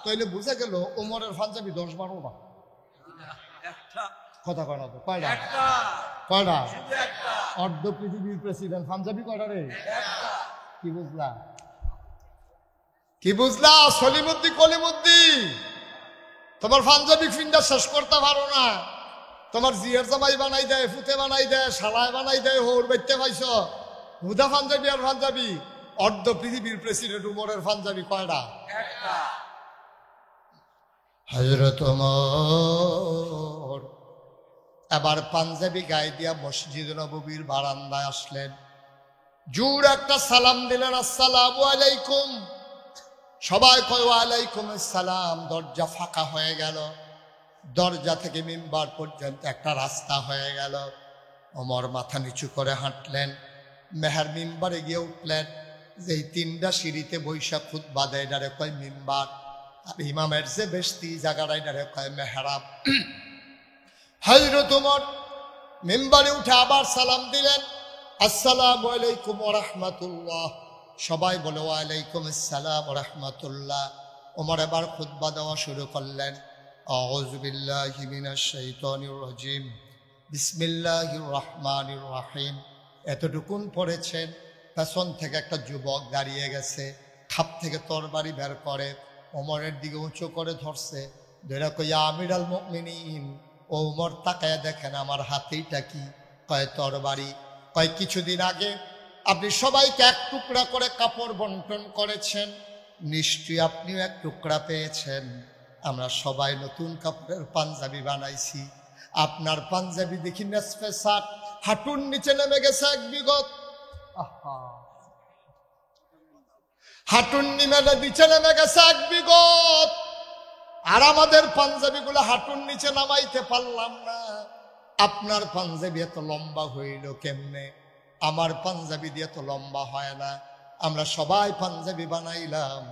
তাইলে বুঝা গেল ওমরের পাঞ্জাবি 10-12 না, কথা কয় না তো কয়টা কয়টা অর্ধ পৃথিবীর প্রেসিডেন্ট পাঞ্জাবি কয়টা রে? কি বুঝলা কি বুঝলা? সলিমুদ্দি কলিমুদ্দি তোমার পাঞ্জাবি ফিন্ডা শেষ করতে পারো না, তোমার জিয়ার জামাই বানাই দেয়, ফুতে বানাই দেয়, সালায় বানাই দেয়, হোর বাইতে পাইছ হুদা পাঞ্জাবি। আর পাঞ্জাবি অর্ধ পৃথিবীর প্রেসিডেন্ট উমরের পাঞ্জাবি কয়টা? হযরত ওমর এবার পাঞ্জাবি গায়ে দিয়া মসজিদ নববীর বারান্দায় আসলেন, জোর একটা সালাম দিলেন, আসসালামু আলাইকুম। সবাই কয় ওয়ালাইকুম আসসালাম। দরজা ফাঁকা হয়ে গেল, দরজা থেকে মিম্বার পর্যন্ত একটা রাস্তা হয়ে গেল। ওমর মাথা নিচু করে হাঁটলেন, মেহের মিম্বারে গিয়ে উঠলেন। যেই 3টা সিঁড়িতে বৈশাখ খুতবা দেয়, এটারে কয় মিম্বার। আর ইমামের যে বেশতি জায়গাটা, এটারে কয় মেহরাব। হযরত ওমর মিম্বারে উঠে আবার সালাম দিলেন, আসসালামু আলাইকুম ওয়া রাহমাতুল্লাহ। সবাই বলে ওয়ালাইকুম আসসালাম ওয়া রাহমাতুল্লাহ। ওমর এবার খুতবা দেওয়া শুরু করলেন, আউযু বিল্লাহি মিনাশ শাইতানির রাজিম, বিসমিল্লাহির রহমানির রহিম। এতটুকুন পড়েছেন, পেছন থেকে একটা যুবক দাঁড়িয়ে গেছে, খাপ থেকে তরবারি বের করে ওমরের দিকে উঁচু করে ধরছে, ধরে কই ইয়া আমিরাল মুমিনিন। ও ওমর তাকায় দেখেন আমার হাতেইটা কি? কয় তরবারি। কয় কিছুদিন আগে আপনি সবাইকে এক টুকরা করে কাপড় বন্টন করেছেন, নিশ্চয়ই আপনিও এক টুকরা পেয়েছেন। আমরা সবাই নতুন কাপড়ের পাঞ্জাবি বানাইছি। আপনার পাঞ্জাবি দেখি নেসফে শার্ট হাঁটুর নিচে নেমে গেছে এক বিগত, হাঁটুর নিচে নেমে গেছে এক বিগত। আর আমাদের পাঞ্জাবিগুলো হাঁটুর নিচে নামাইতে পারলাম না। আপনার পাঞ্জাবি এত লম্বা হইল কেমনে? আমার পাঞ্জাবি দিয়ে তো লম্বা হয় না। আমরা সবাই পাঞ্জাবি বানাইলাম,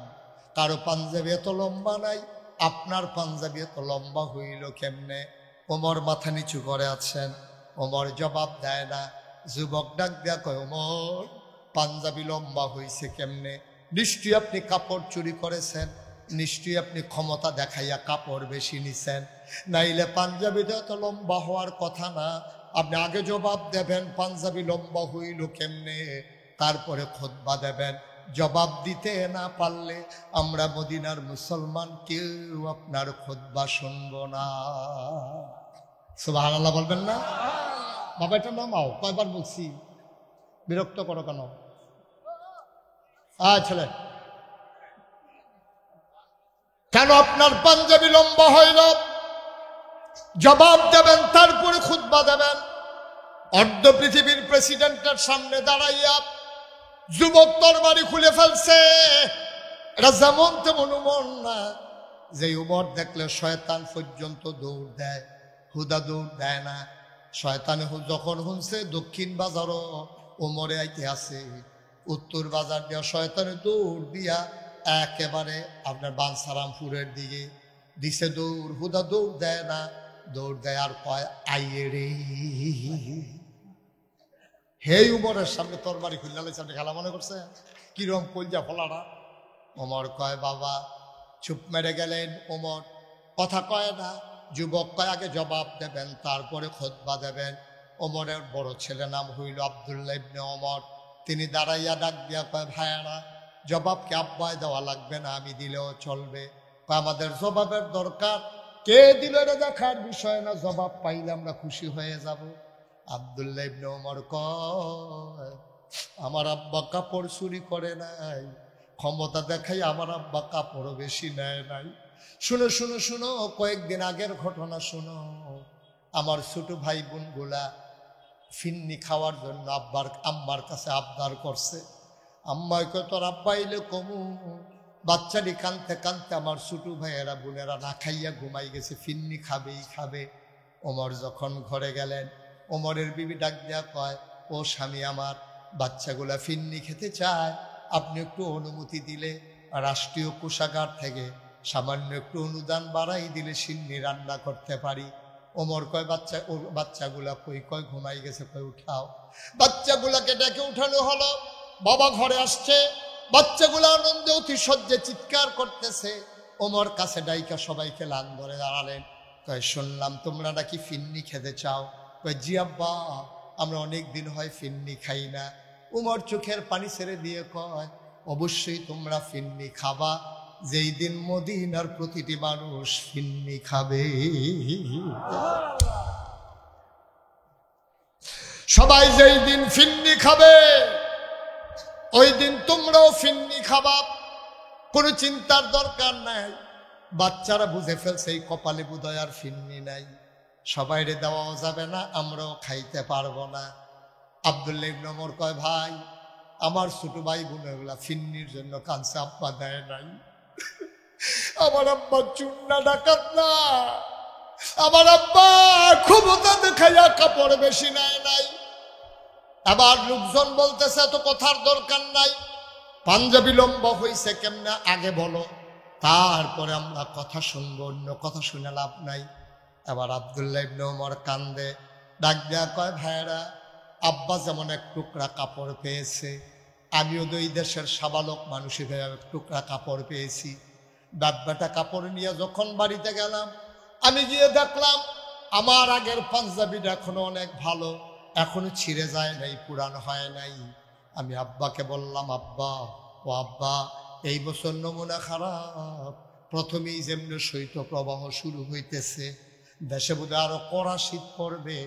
কারো পাঞ্জাবি এত লম্বা নাই, আপনার পাঞ্জাবি এত লম্বা হইল কেমনে? ওমর মাথা নিচু করে আছেন, ওমর জবাব দেয় না। যুবক ডাক দেয়া কয়, ওমর পাঞ্জাবি লম্বা হইছে কেমনে? নিশ্চয়ই আপনি কাপড় চুরি করেছেন, নিশ্চয়ই আপনি ক্ষমতা দেখাইয়া কাপড় বেশি নিছেন, নাইলে পাঞ্জাবিটা তো লম্বা হওয়ার কথা না। আপনি আগে জবাব দেবেন পাঞ্জাবি লম্বা হইল কেমনে, তারপরে খুতবা দেবেন। জবাব দিতে না পারলে আমরা মদিনার মুসলমান কেউ আপনার খুতবা শুনবো না। সুবহানাল্লাহ বলবেন না? বাবা এটা নামাও, কয়বার বলছি, বিরক্ত করো কেন? ছেলে কেন আপনার পাঞ্জাবি লম্বা হইল? জবাব দেবেন, তারপরে খুতবা দেবেন। অর্ধ পৃথিবীর প্রেসিডেন্টের সামনে দাঁড়াইয়া যুবক তরবারি খুলে ফেলছে। এটা যেমন তেমন উমর না, যে উমর দেখলে শয়তান পর্যন্ত দৌড় দেয়, হুদা দৌড় দেয় না। শয়তানে যখন শুনছে দক্ষিণ বাজারও উমরে আইতে আছে, উত্তর বাজার দিয়া শয়তানে দৌড় দিয়া একেবারে আপনার বানসারামপুরের দিকে দিছে দৌড়। হুদা দৌড় দেয় না, দৌড় দেয় আর কয় আইয়ে রে। হে উমরের সামনে তরবারি খুললে সামনে খেলা মনে করছে, কিরম কলজা ফলাটা। ওমর কয়, বাবা চুপ মেরে গেলেন। ওমর কথা কয় না। যুবক কয়, আগে জবাব দেবেন, তারপরে খুতবা দেবেন। ওমরের বড় ছেলে নাম হইল আব্দুল্লাহ ইবনে ওমর। তিনি দাঁড়াইয়া ডাক দিয়া কয়, ভাইয়ারা জবাবকে আব্বায় দেওয়া লাগবে না, আমি দিলেও চলবে। আমাদের জবাবের দরকার, কে দিল এটা দেখার বিষয় না, জবাব পাইলে আমরা খুশি হয়ে যাব। আব্দুল্লাহ ইবনে ওমর কয়, আমার আব্বা কাপড় চুরি করে নাই, ক্ষমতা দেখাই আমার আব্বা কাপড়ও বেশি নেয় নাই। শুনো শুনো শুনো, কয়েকদিন আগের ঘটনা শুনো। আমার ছোট ভাই বোন গুলা ফিন্নি খাওয়ার জন্য আম্মার কাছে আবদার করছে। আম্মাই কয়, তোর আব্বা এলে কমু। বাচ্চাটি কানতে কানতে আমার ছোট ভাইয়েরা বোনেরা না খাইয়া ঘুমাই গেছে, ফিন্নি খাবেই খাবে। ওমর যখন ঘরে গেলেন, ওমরের বিবি ডাক দেয়া কয়, ও স্বামী আমার, বাচ্চাগুলা ফিন্নি খেতে চায়, আপনি একটু অনুমতি দিলে রাষ্ট্রীয় কোষাগার থেকে সামান্য একটু অনুদান বাড়াই দিলে সিন্নি রান্না করতে পারি। ওমর কয়, বাচ্চাগুলা কই? কয় ঘুমাই গেছে। কয় উঠাও। বাচ্চাগুলাকে ডেকে উঠানো হলো। বাবা ঘরে আসছে, বাচ্চাগুলা আনন্দে অতি সহ্যে চিৎকার করতেছে। ওমর কাছে ডাইকা সবাইকে লান ধরে দাঁড়ালেন। কয়, শুনলাম তোমরা নাকি ফিন্নি খেতে চাও। কয়, জি আব্বা, আমরা অনেক দিন হয় ফিন্নি খাই না। উমর চোখের পানি ছেড়ে দিয়ে কয়, অবশ্যই তোমরা ফিন্নি খাবা, যেই দিন মদিনার প্রতিটি মানুষ ফিন্নি খাবে। সবাই যেই দিন ফিন্নি খাবে, ওই দিন তোমরাও ফিন্নি খাবা, কোনো চিন্তার দরকার নাই। বাচ্চারা বুঝে ফেলছে এই কপালে বোধহয় আর ফিন্নি নাই, সবাইরে দেওয়াও যাবে না, আমরাও খাইতে পারবো না। আব্দুল্লাহ ইবনে ওমর কয়, ভাই আমার ছোট ভাই বোনেরা ফিন্নির জন্য কাঁদছে, আব্বা দেয় নাই। আমার আব্বা চুন্না ডাকাত না, আমার আব্বা ক্ষমতা দেখাইয়া কাপড় বেশি নেয় নাই। আবার লোকজন বলতেছে এত কথার দরকার নাই, পাঞ্জাবি লম্বা হয়েছে কেমনে আগে বলো, তারপরে আমরা কথা শুনবো, অন্য কথা শুনে লাভ নাই। এবার আব্দুল্লাহ ইবনে ওমর কান্দে, ডাক দেয়া কয়, ভাইয়েরা আব্বা যেমন এক টুকরা কাপড় পেয়েছে, আমিও দুই দেশের সাবালক মানুষের এক টুকরা কাপড় পেয়েছি। ডাব্বাটা কাপড় নিয়ে যখন বাড়িতে গেলাম, আমি গিয়ে দেখলাম আমার আগের পাঞ্জাবিটা এখনো অনেক ভালো, এখনো ছিঁড়ে যায় নাই, পুরানো হয় নাই। আমি আব্বাকে বললাম, আব্বা ও আব্বা, এই বছর নমুনা খারাপ, প্রথমেই যেমনি শৈত্য প্রবাহ শুরু হইতেছে, দেশে বোধহয় আরো কড়া শীত পড়বে,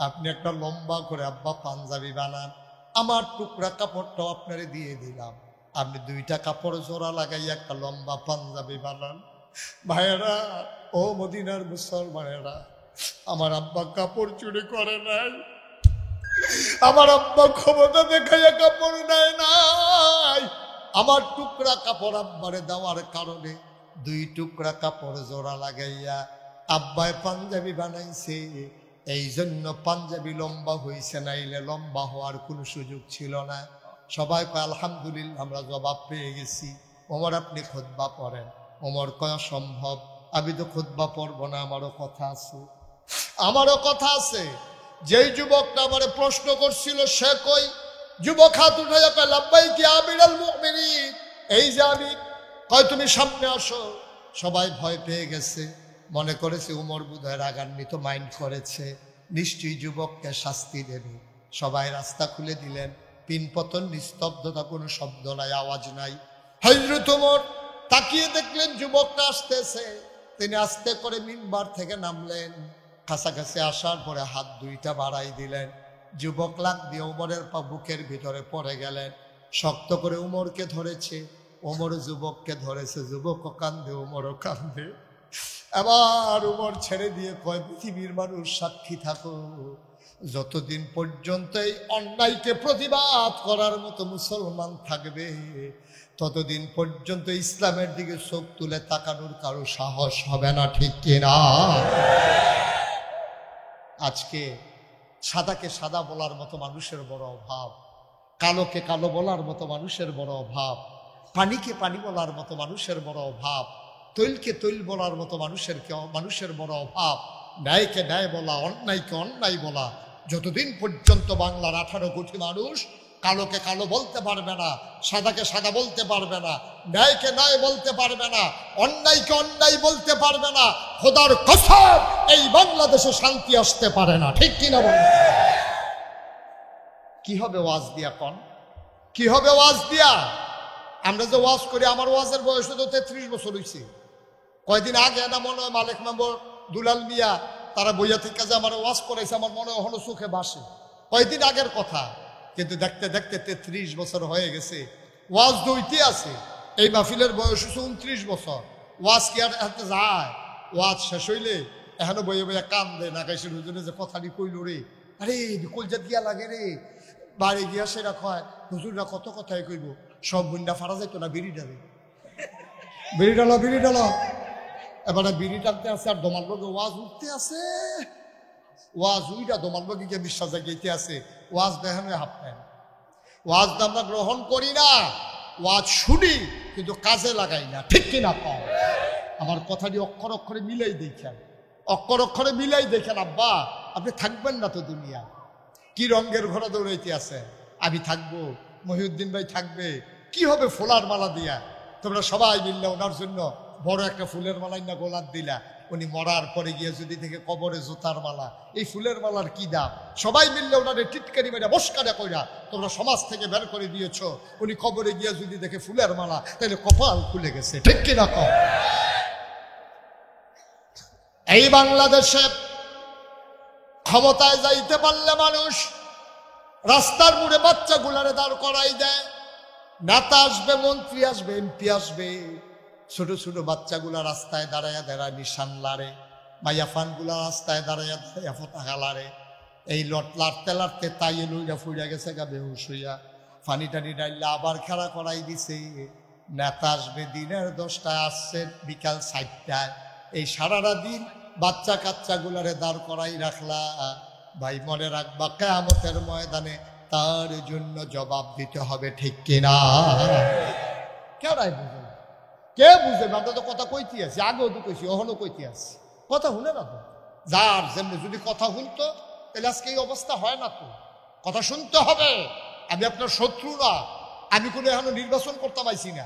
আপনি একটা লম্বা করে আব্বা পাঞ্জাবি বানান। আমার টুকরা কাপড়টাও আপনারে দিয়ে দিলাম, আপনি দুইটা কাপড় জোড়া লাগাই একটা লম্বা পাঞ্জাবি বানান। ভাইয়েরা, ও মদিনার মুসলমানেরা, আমার আব্বা কাপড় চুরি করে নাই, আমার আব্বা ক্ষমতা দেখাইয়া কাপড় নেয় নাই। আমার টুকরা কাপড় আব্বারে দেওয়ার কারণে দুই টুকরা কাপড় জোড়া লাগাইয়া আব্বায় পাঞ্জাবি বানাইছে। এই জন্য পাঞ্জাবি লম্বা হয়েছে, নাইলে লম্বা হওয়ার কোনো সুযোগ ছিল না। সবাই কয় আলহামদুলিল্লাহ, আমরা জবাব পেয়ে গেছি। ওমর আপনি খুতবা পড়েন। ওমর কয় সম্ভব, আমি তো খুতবা পড়বো না, আমারও কথা আছে, আমারও কথা আছে। যেই যুবকটা আমারে প্রশ্ন করছিল সে কই? যুবক হাত উঠাইয়া কয় লাব্বাইকি আমিরুল মুমিনিন, এই যে আমি। কয় তুমি সামনে আসো। সবাই ভয় পেয়ে গেছে, মনে করেছে উমর বোধহয় রাগান্বিত মাইন্ড করেছে, নিশ্চয়ই যুবককে শাস্তি দেবে। সবাই রাস্তা খুলে দিলেন, পিনপতন, নিস্তব্ধতা, কোনো শব্দ নাই, আওয়াজ নাই। হযরত ওমর তাকিয়ে দেখলেন যুবকটা আসতেছে। তিনি আস্তে করে মিম্বার থেকে নামলেন, কাছাকাছি আসার পরে হাত দুইটা বাড়াই দিলেন। যুবক লাগ দিয়ে উমরের পা বুকের ভিতরে পড়ে গেলেন, শক্ত করে উমরকে ধরেছে। ওমর যুবককে ধরেছে, যুবকও কান্দে, উমরও কান্দে। আবার উমর ছেড়ে দিয়ে কয়, পৃথিবীর মানুষ সাক্ষী থাকো, যতদিন পর্যন্ত এই অন্যায়কে প্রতিবাদ করার মতো মুসলমান থাকবে, ততদিন পর্যন্ত ইসলামের দিকে চোখ তুলে তাকানোর কারো সাহস হবে না, ঠিক কিনা? আজকে সাদাকে সাদা বলার মতো মানুষের বড় অভাব, কালোকে কালো বলার মতো মানুষের বড় অভাব, পানিকে পানি বলার মতো মানুষের বড় অভাব, তৈলকে তৈল বলার মতো মানুষের বড় অভাব, ন্যায়কে ন্যায় বলা, অন্যায়কে অন্যায় বলা। যতদিন পর্যন্ত বাংলার 18 কোটি মানুষ কালোকে কালো বলতে পারবে না, সাদাকে সাদা বলতে পারবে না, ন্যায়কে ন্যায় বলতে পারবে না, অন্যায়কে অন্যায় বলতে পারবে না, খোদার কসম এই বাংলাদেশে শান্তি আসতে পারে না, ঠিক কিনা বলেন? কি হবে ওয়াজ দিয়া? কোন কি হবে ওয়াজ দিয়া? আমরা যে ওয়াজ করি, আমার ওয়াজের বয়স তো 33 বছর হয়েছে। কয়দিন আগে না মনে হয় মালিক মেম্বর দুলাল মিয়া তারা বইয়া থেকে যে আমার ওয়াজ করেছে, আমার মনে হলো চোখে বাসে। কয়দিন আগের কথা, কিন্তু দেখতে দেখতে 33 বছর হয়ে গেছে। ওয়াজ দইতে আছে। এই মাহফিলের বয়স হচ্ছে 29 বছর। ওয়াজ কি আর হাতে যায়? ওয়াজ শেষ হইলে এখনো বইয়ে বইয়া কান্দে, নাকাইশের হুজুরে যে কথাটি কইল রে, আরে কলজা দিয়া লাগে রে। বাড়ি গিয়া সেরা কয়, হুজুররা কত কথাই কইব, সব বুন্ডা ফারা যাইতো না, বিড়ি ডালে, বিড়ি ডালো, বিড়ি ডালো। এবারে বিড়ি টানতে আছে আর দমার লোকে ওয়াজ উঠতে আছে। ওয়াজ উইটা দমার লোকে গিয়ে বিশ্বাস জাগিয়েতে আছে। ওয়াজ দেখানো হাফ প্যান। ওয়াজ আমরা গ্রহণ করি না, ওয়াজ শুনি কিন্তু কাজে লাগাই না, ঠিক কিনা কম? আমার কথাটি অক্ষর অক্ষরে মিলাই দেখেন, অক্ষর অক্ষরে মিলাই দেখেন। আব্বা আপনি থাকবেন না তো দুনিয়া, কি রঙের ঘোড়া দৌড়াইতে আছে? আমি থাকবো, মহিউদ্দিন ভাই থাকবে, কি হবে ফুলার মালা দিয়া? তোমরা সবাই মিললে ওনার জন্য বড় একটা ফুলের মালাই না গোলাপ দিলা, উনি মরার পরে গিয়ে যদি থেকে কবরে জুতার মালা, এই ফুলের মালার কি দাম? সবাই মিললে ওনারে টিটকারি মেরে বসকারা কইরা তোমরা সমাজ থেকে বের করে দিয়েছ, উনি কবরে গিয়ে যদি দেখে ফুলের মালা, তাহলে কপাল খুলে গেছে, ঠিক কিনা কম? এই বাংলাদেশে ক্ষমতায় যাইতে পারলে মানুষ রাস্তার মোড়ে বাচ্চাগুলারে দাঁড় করাই দেয়। নেতা আসবে, মন্ত্রী আসবে, এমপি আসবে, ছোট ছোট বাচ্চাগুলা রাস্তায় দাঁড়াইয়া দাঁড়ায় নিশান লাড়ে, মাইয়াফান গুলা রাস্তায় দাঁড়াইয়া দাঁড়াইয়া পতাকা লাড়ে। এই লাড়তে লাড়তে তাই লইয়া ফুইয়া গেছে গা বেহুশ হইয়া, ফানি টানি ডাইলে আবার খেলা করাই দিছে। নেতা আসবে দিনের 10টায়, আসছে বিকাল 4টায়। এই সারাটা দিন বাচ্চা কাচ্চাগুলারে দাঁড় করাই রাখলা। ভাই মনে রাখবা, কিয়ামতের ময়দানে তার জন্য জবাব দিতে হবে, ঠিক কিনা? কেউরাই বুঝে না, কে বুঝে? আমরা তো কথা কইতে আছি, আগেও তো কইছি, ওহনো কইতে আছি, কথা শুনে না তো। যার যেমনি যদি কথা শুনতো তাহলে আজকে এই অবস্থা হয় না তো। কথা শুনতে হবে। আমি আপনার শত্রু না, আমি কোনো এখনো নির্বাচন করতে পারছি না,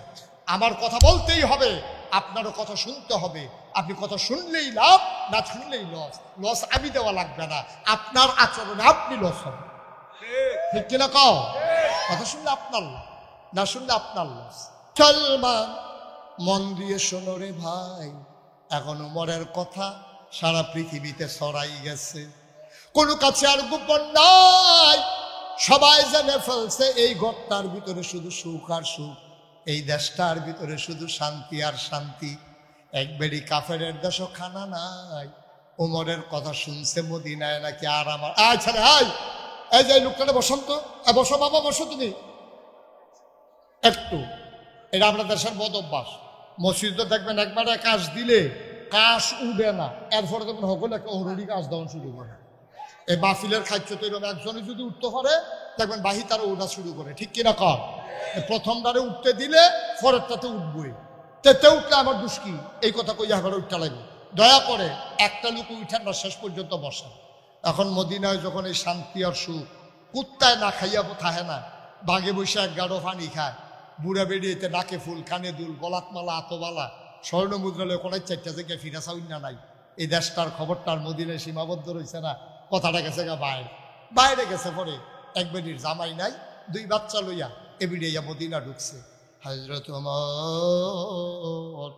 আমার কথা বলতেই হবে, আপনারও কথা শুনতে হবে। আপনি কথা শুনলেই লাভ, না শুনলেই লস। লস আমি দেওয়া লাগবে না, আপনার আচরণে আপনি লস হবে, ঠিক কিনা কও? কথা শুনলে আপনার লাভ, না শুনলে আপনার লস। চলমান মন দিয়ে শোনো রে ভাই, এখন উমরের কথা সারা পৃথিবীতে ছড়াই গেছে, কোনো কাছে আর গোপন নাই। সবাই জেনে ফেলছে এই ঘরটার ভিতরে শুধু সুখ আর সুখ, এই দেশটার ভিতরে শুধু শান্তি আর শান্তি। এক বেড়ি কাফেরের দেশও খানা নাই। ওমরের কথা শুনছে মদিনায় নাকি আর আমার আচ্ছা আয় এই যে লোকটা বসন্ত বসো বাবা বসো তুমি একটু। এটা আপনার দেশের বদ অভ্যাস। মসজিদে দেখবেন একবারে কাশ দিলে কাশ উঠে না, এরপরে দেখবেন সকলে একটা অরুড়ি কাশ দেওয়া শুরু করে। এই মাহফিলের খাদ্য তো এরকম একজনে যদি উঠতে পারে দেখবেন বাহি তারা ওঠা শুরু করে, ঠিক কিনা কর? প্রথমবারে উঠতে দিলে পরেরটাতে উঠবই, তেতে উঠলে আমার দুষ্কি এই কথা কইয়া এবার উঠতে লাগবে। দয়া করে একটা লোক উঠেন না, শেষ পর্যন্ত বসেন। এখন মদিনায় যখন এই শান্তি আর সুখ, কুত্তায় না খাইয়া থাহে না, বাঘে বসে এক গাঢ় পানি খায়, বুড়া বেরিয়েতে নাকে ফুল, কানে দুল, গলাত মালা, আতবালা, স্বর্ণ মুদ্রালয় কোনায় চারটা থেকে ফিরা চাউন্না নাই। এই দেশটার খবরটার মদিনায় সীমাবদ্ধ রয়েছে না, কথাটা গেছে গা বাইরে বাইরে গেছে। পরে এক বেডির জামাই নাই, দুই বাচ্চা লইয়া এবিডিয়া মদিনা ঢুকছে। হযরত ওমর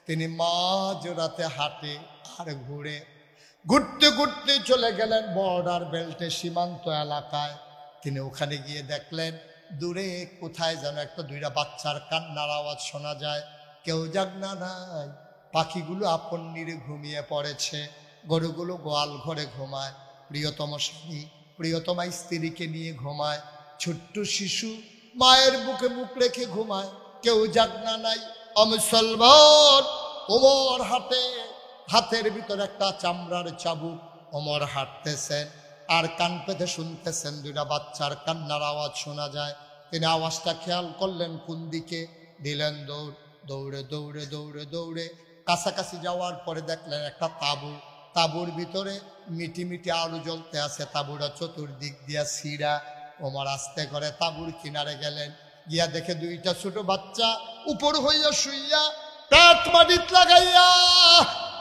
তিনি মাঝ রাতে হাঁটে আর ঘুরে, ঘুরতে ঘুরতে চলে গেলেন বর্ডার বেল্টে, সীমান্ত এলাকায়। তিনি ওখানে গিয়ে দেখলেন দূরে কোথায় যেন একটা দুইটা বাচ্চার কান্নার আওয়াজ শোনা যায়। কেউ জাগনা নাই, পাখিগুলো আপন নিরে ঘুমিয়ে পড়েছে, গরুগুলো গোয়াল ঘরে ঘুমায়, প্রিয়তম স্বামী প্রিয়তমা স্ত্রীকে নিয়ে ঘুমায়, ছোট্ট শিশু মায়ের বুকে মুখ রেখে ঘুমায়, কেউ জাগনা নাই। মুসলমান ওমর হাঁটে, হাতের ভিতরে একটা চামড়ার চাবুক। ওমর হাঁটতেছেন আর কান পেতে শুনতেছেন দুইটা বাচ্চার কান্নার আওয়াজ শোনা যায়। তিনি আওয়াজটা খেয়াল করলেন কোন দিকে, দিলেন দৌড়। দৌড়ে দৌড়ে দৌড়ে দৌড়ে কাছাকাছি যাওয়ার পরে দেখলেন একটা তাঁবু, তাঁবুর ভিতরে মিটি মিটি আলো জ্বলতে আছে, তাঁবুটা চতুর্দিক দিয়া ছিঁড়া। ওমর আস্তে করে তাঁবুর কিনারে গেলেন, গিয়া দেখে দুইটা ছোট বাচ্চা উপর হইয়া শুইয়া পেট মাটিত লাগাইয়া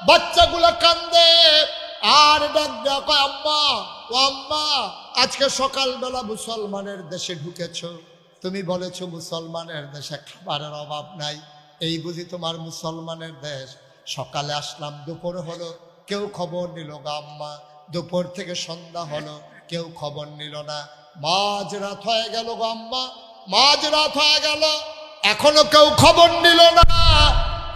বাচ্চাগুলা কান্দে আর ডাক দেয়া কয় আম্মা ও আম্মা, আজকে সকালবেলা মুসলমানের দেশে ঢুকেছ, তুমি বলেছো মুসলমানের দেশে খাবারের অভাব নাই, এই বুঝি তোমার মুসলমানের দেশ? সকালে আসলাম, দুপুর হলো, কেউ খবর নিল গা আম্মা, দুপুর থেকে সন্ধ্যা হলো, কেউ খবর নিল না, মাঝ রাত হয়ে গেল গো আম্মা, মাঝ রাত হয়ে গেল, এখনো কেউ খবর নিল না,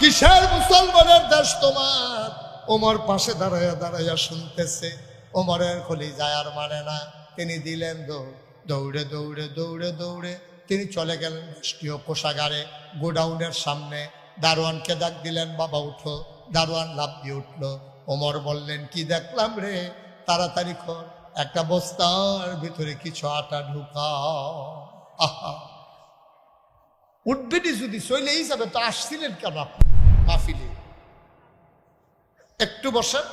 কিসের মুসলমানের দেশ তোমার? ওমর পাশে দাঁড়াইয়া দাঁড়াইয়া শুনতেছে, ওমরের কলিজায় আর মানে না। তিনি দিলেন দৌড়, দৌড়ে দৌড়ে দৌড়ে দৌড়ে তিনি চলে গেলেন রাষ্ট্রীয় কোষাগারে, গোডাউনের সামনে। দারোয়ানকে ডাক দিলেন, বাবা উঠো। দারোয়ান লাফ দিয়ে উঠলো। ওমর বললেন, কি দেখলাম রে? তাড়াতাড়ি কর, একটা বস্তার ভিতরে কিছু আটা ঢুকাও। আহা, উঠবেনি যদি চলে হিসাবে তো আসছিলেন কেন আপনি মাহফিলে? একটু বসেন,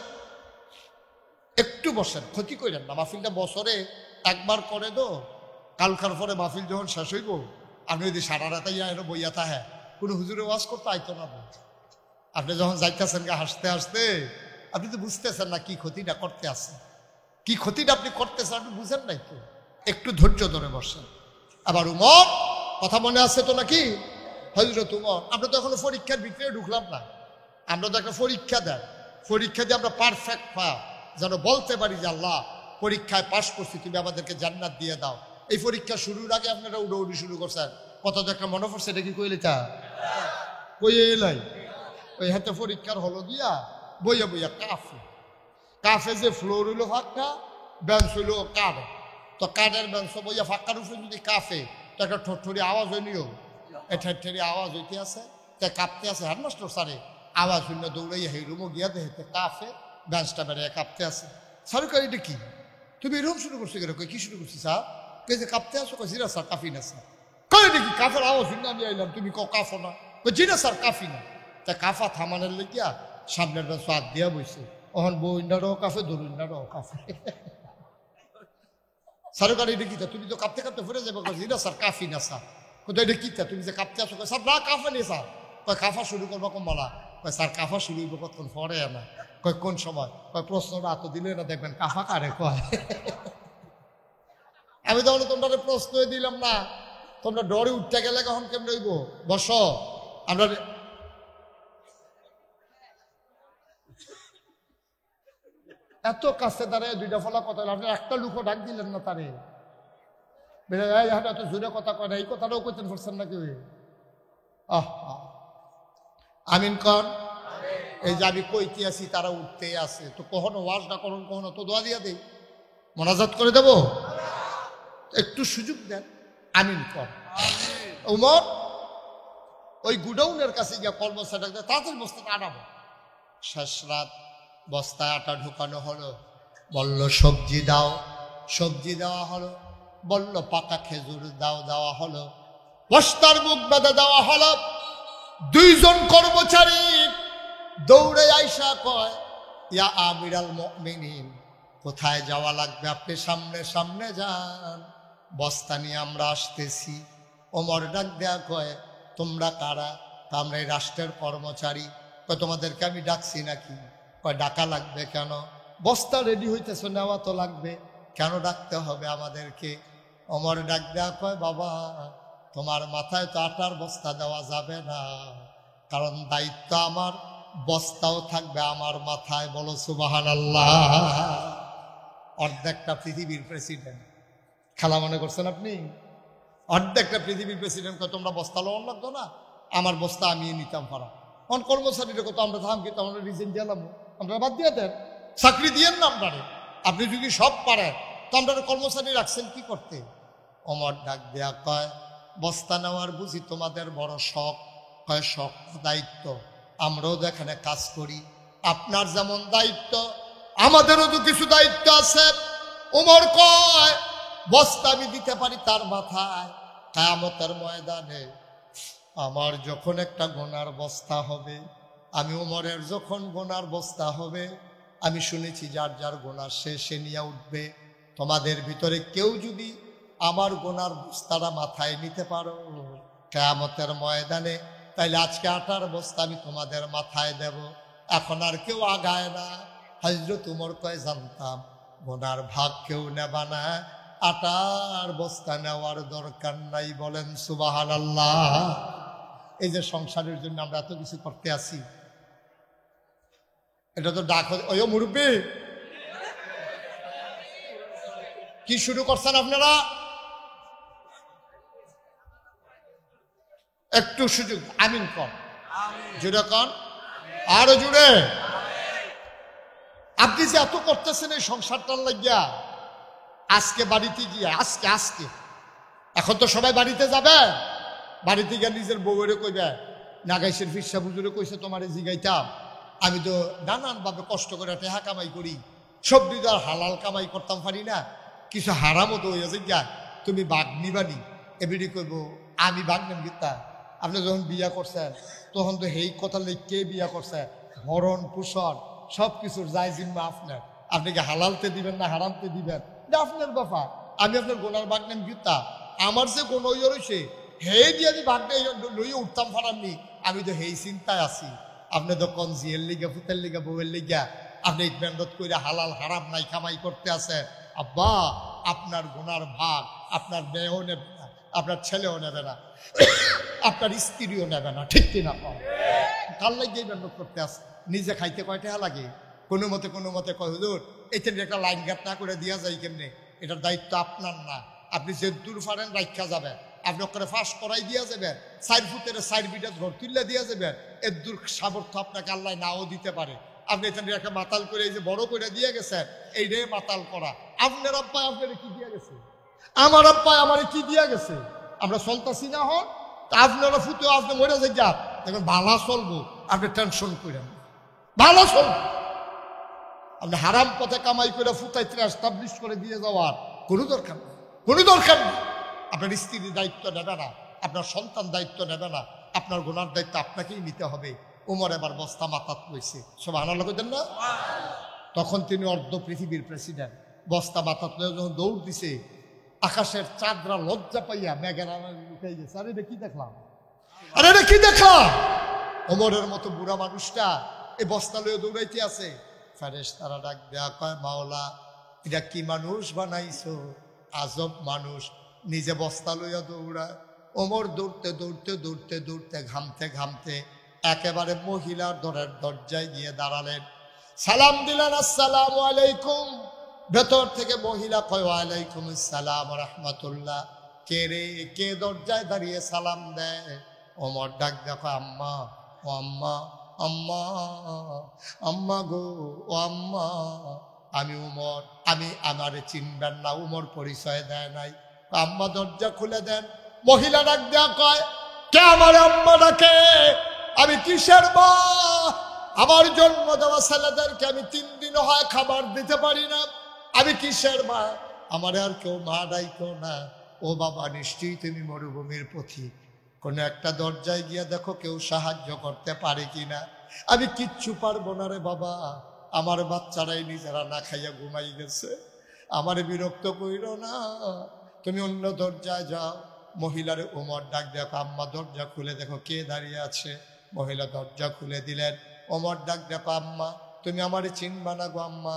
একটু বসেন, ক্ষতি করেন না। মাহফিলটা বছরে একবার করে দো, কালকার পরে মাহফিল যখন শেষ হইব, আপনি যদি সারা রাতাইয়া এনে বইয়া থাহে, কোনো হুজুরে ওয়াজ করতে আইতো না। আপনি যখন যাইতেছেন গা হাসতে হাসতে, আপনি তো বুঝতেছেন না কি ক্ষতিটা করতে আছে, কি ক্ষতিটা আপনি করতেছেন, আপনি বুঝেন নাই তো। একটু ধৈর্য ধরে বসেন। আবার উমর কথা মনে আছে তো নাকি? হযরত উমর, আমরা তো এখনো পরীক্ষার ভিতরে ঢুকলাম না। আমরা তো একটা পরীক্ষা দেন, পরীক্ষা দিয়ে আমরা পারফেক্ট পাই, যেন বলতে পারি যে আল্লাহ পরীক্ষায় পাশ করছি, তুমি আমাদেরকে জান্নাত দিয়ে দাও। এই পরীক্ষা শুরুর আগে আপনারা উড়ি শুরু করছেন, কত যে একটা মনে পড়ছে, এটা কি কইলে তা কই এলাই ওই হাতে পরীক্ষার হলো গিয়া বইয়া বইয়া কাফে, কাফে যে ফ্লোর হইলো ফাঁকা, বেঞ্চ হইলো কাঠ, তো কাঠের বেঞ্চ বইয়া ফাঁকার উপরে যদি কাফে, তো একটা ঠোঁটঠুরি আওয়াজ হইনিও, এই ঠেরঠেরি আওয়াজ হইতে আছে, তাই কাঁপতে আছে। হেডমাস্টার স্যারে আওয়াজ হইল, দৌড়াইয়া সেই রুমও গিয়া দেখে কাফে বেঞ্চটা বেড়ে কাঁপতে আছে। সরকার এটা কি, তুমি এরকম শুরু করছো কেন? কি শুরু করছি স্যার? কে যে কাঁপতে আসো? জিরা স্যার কাফি না স্যার। কই দেখি কাফের আওয়াজ হইল, আমি আইলাম, তুমি কাফো না? জিরা স্যার কাফি না। তা কাফা থামানোর লেগিয়া সামনের বেঞ্চ হাত দিয়া বইছে, ওখান বইন্ডারও কাফে, দরুইন্ডারও কাফে। সরকার এটা কিতা, তুমি তো কাঁপতে কাঁপতে ফুরে যাবে। জিরা স্যার কাফি না স্যার। কোথায় এটা কিতা, তুমি যে কাঁপতে আসো? স্যার না কাফে নেই স্যার। কয় কাফা শুরু করবো কম বলা? কয় স্যার কাফা শুরু হইব কতক্ষণ পরে না। কয় কোন সময়? কয় প্রশ্নটা এত দিলে না দেখবেন কাফা কারে কয়। আমি তাহলে তোমরা প্রশ্নই দিলাম না, তোমরা ডরে উঠতে গেলে কখন কেমন হইব? বস, আমরা এত কাছে দাঁড়ায় দুইটা ফলা কথা, আপনি একটা লুকো ডাক দিলেন না তারে। এত জোরে কথা কয় না, এই কথাটাও কইতেন পারছেন না কেউ? আমিন কর। এই যে আমি কইতে আছি তারা উঠতে আছে, তো কখনো ওয়াজ না করুন, কখনো তো দোয়া দিয়া দেই, মোনাজাত করে দেব, একটু সুযোগ দেন। আমিন কর। উমর ওই গুডাউনের কাছে গিয়ে কর্মচারী তাড়াতাড়ি বস্তাটা আনাবো। শেষ রাত, বস্তায় আটা ঢুকানো হলো, বলল সবজি দাও, সবজি দেওয়া হলো, বলল পাকা খেজুর দাও, দেওয়া হলো, বস্তার মুখ বেঁধে দেওয়া হলো। দুইজন কর্মচারী দৌড়ে আইসা কয়, ইয়া আমিরাল মুমিনিন, কোথায় যাওয়া লাগবে? আপনি সামনে সামনে যান, বস্তা নিয়ে আমরা আসতেছি। ওমর ডাক দেয়া কয়, তোমরা কারা? আমরা এই রাষ্ট্রের কর্মচারী। কয় তোমাদেরকে আমি ডাকছি নাকি? কয় ডাকা লাগবে কেন? বস্তা রেডি হইতেছ, নেওয়া তো লাগবে, কেন ডাকতে হবে আমাদেরকে? ওমর ডাক দেয়া কয়, বাবা তোমার মাথায় তো আটার বস্তা দেওয়া যাবে না, কারণ দায়িত্ব আমার, বস্তাও থাকবে আমার মাথায়। বলো সুবহানাল্লাহ। অর্ধেকটা পৃথিবীর প্রেসিডেন্ট, খেলা মনে করছেন আপনি? অর্ধেকটা পৃথিবীর প্রেসিডেন্ট কত তোমরা বস্তা লোন লাগতো না, আমার বস্তা আমি নিতাম পারা। অন কর্মচারীরা কত আমরা থাম কিন্তু আমরা রিজেন্ট দিলাম, আমরা বাদ দিয়ে দেন, চাকরি দিয়েন না আমরা। আপনি যদি সব পারেন তো আমরা কর্মচারী রাখছেন কি করতে? ওমর ডাক দেয়া কয়, বস্তা নেওয়ার বুঝি তোমাদের বড় শখ? কয় শখ দায়িত্ব, আমরাও তো এখানে কাজ করি, আপনার যেমন দায়িত্ব আমাদেরও তো কিছু দায়িত্ব আছে। ওমর কয়, বস্তা আমি দিতে পারি তার মাথায়, কিয়ামতের ময়দানে আমার যখন একটা গোনার বস্তা হবে, আমি ওমরের যখন গোনার বস্তা হবে, আমি শুনেছি যার যার গোনা সে নিয়ে উঠবে। তোমাদের ভিতরে কেউ যদি আমার গোনার বস্তাটা মাথায় নিতে পারো কিয়ামতের ময়দানে, তাইলে আজকে আটার বস্তা আমি তোমাদের মাথায় দেব। এখন আর কেউ আগায় না। হযরত ওমর কয়, জানতাম গোনার ভাগ কেউ নেবা না, আটার বস্তা নেওয়ার দরকার নাই। বলেন সুবহানাল্লাহ। এই যে সংসারের জন্য আমরা এত কিছু করতে আসি, এটা তো ডাক। ওই মুরব্বী কি শুরু করছেন আপনারা? একটু সুযোগ। আমিন কর, জুড়ে কন, আরো জুড়ে। আপনি যে এত করতেছেন এই সংসারটার লাগিয়া, আজকে বাড়িতে গিয়ে আজকে এখন তো সবাই বাড়িতে যাবে, বাড়িতে গিয়ে নিজের বউয়েরে কইবে, নাগাইশের ফিরসা বুজুরে কইছে তোমার জিগাইতাম, আমি তো নানানভাবে কষ্ট করে টেহা কামাই করি, সবজি তো আর হালাল কামাই করতাম পারি না, কিছু হারামও তো হইয়াছে গিয়া, তুমি বাঘ নিবানি। এবিডি কইব, আমি বাঘ নেম গীতা? আপনি যখন বিয়া করছেন তখন তো হেই কথা লেখকে বিয়া করছেন, ভরণ পোষণ সব কিছুর যায় জিম্মা আপনার। আপনি কি হালালতে দিবেন না হারামতে দিবেন, এটা আপনার ব্যাপার। আমি আপনার গোনার বাঘ নেম গীতা? আমার যে কোন রয়েছে হে দিয়ে আমি বাঘ লইয়ে উঠতাম ফারামনি, আমি তো হেই চিন্তায় আছি। আপনি তো কোন জিয়ের লিগা, ফুতের লিগা, বউয়ের লিগা আপনি মেহনত করে হালাল হারাম নাই কামাই করতে আছে। আব্বা, আপনার গুনার ভাগ আপনার মেয়েও নেবে না, আপনার ছেলেও নেবে না, আপনার স্ত্রীও নেবে না, ঠিক কিনা? কার লাগিয়ে মেহনত করতে আছে? নিজে খাইতে কয়টা লাগে? কোনো মতে কয়, হুজুর এটা একটা লাইন গাট না করে দিয়া যায় কেমনে? এটার দায়িত্ব আপনার না। আপনি যে দূর ফারেন রাখা যাবেন, আপনি ওখানে ফাঁস করাই দিয়া যাবেন, 4 ফুটের 4 বিটা ঘর তুললে দিয়া যাবেন। এর দূর সামর্থ্য আপনাকে আল্লাহ নাও দিতে পারে। আপনি এখানে একটা মাতাল করে এই যে বড় করে দিয়ে গেছেন, এইটাই মাতাল করা। আপনার আব্বাই আপনার কি দিয়া গেছে? আমার আব্বাই আমার কি দিয়া গেছে? আমরা চলতাছি না হন, আপনারা ফুটে আপনি মরে যাই যা দেখবেন ভালো চলবো, আপনি টেনশন করেন, ভালো চলবো। আপনি হারাম পথে কামাই করে ফুটাইতে এস্টাবলিশ করে দিয়ে যাওয়ার কোনো দরকার নেই, কোনো দরকার নেই। আপনার স্ত্রীর দায়িত্ব নেবে না, আপনার সন্তান দায়িত্ব নেবে না, আপনার গুনার দায়িত্ব আপনাকেই নিতে হবে। ওমর এবার বস্তা মাথাত লইছে, সব আনার কইতেন না? তখন তিনি অর্ধ পৃথিবীর প্রেসিডেন্ট। বস্তা মাথাত লয়ে যখন দৌড় দিছে, আকাশের চাঁদরা লজ্জা পাইয়া মেঘের উঠে গেছে। আরে এটা কি দেখলাম, আরে এটা কি দেখলাম? ওমরের মতো বুড়া মানুষটা এই বস্তা লয়ে দৌড়াইতে আছে। ফেরেশতারা ডাক দেয়া কয়, মাওলা এটা কি মানুষ বানাইছো, আজব মানুষ, নিজে বস্তা লইয়া দৌড়ায়। ওমর দৌড়তে দৌড়তে দৌড়তে দৌড়তে ঘামতে ঘামতে একেবারে মহিলার ঘরের দরজায় গিয়ে দাঁড়ালেন, সালাম দিলেন, আসসালামু আলাইকুম। ভেতর থেকে মহিলা কয়, ওয়ালাইকুম আসসালাম রাহমাতুল্লাহ। কে রে, কে দরজায় দাঁড়িয়ে সালাম দেয়? ওমর ডাক দেখো, আম্মা, ও আম্মা, আম্মা, আম্মা গো, ও আম্মা, আমি উমর, আমি, আমারে চিনবেন না? উমর পরিচয় দেয় নাই। আম্মা দরজা খুলে দেন। মহিলা ডাক দেয়া কয়, কে আমার আম্মা ডাকে? আমি কিসের মা? আমার জন্ম দেওয়া ছেলেদেরকে আমি 3 দিন হয় খাবার দিতে পারি না, আমি কিসের মা? আমার আর কেউ মা ডাইকো না। ও বাবা, নিশ্চয়ই তুমি মরুভূমির পথিক, কোনো একটা দরজায় গিয়া দেখো কেউ সাহায্য করতে পারে কিনা। আমি কিচ্ছু পারবো না রে বাবা, আমার বাচ্চারাই নিজেরা না খাইয়া ঘুমাই গেছে, আমার বিরক্ত কইরো না, তুমি অন্য দরজায় যাও। মহিলার ওমর ডাক দেখো, আম্মা দরজা খুলে দেখো কে দাঁড়িয়ে আছে। মহিলা দরজা খুলে দিলেন। ওমর ডাক দেখো, আম্মা তুমি আমারে চিনবা না গো আম্মা,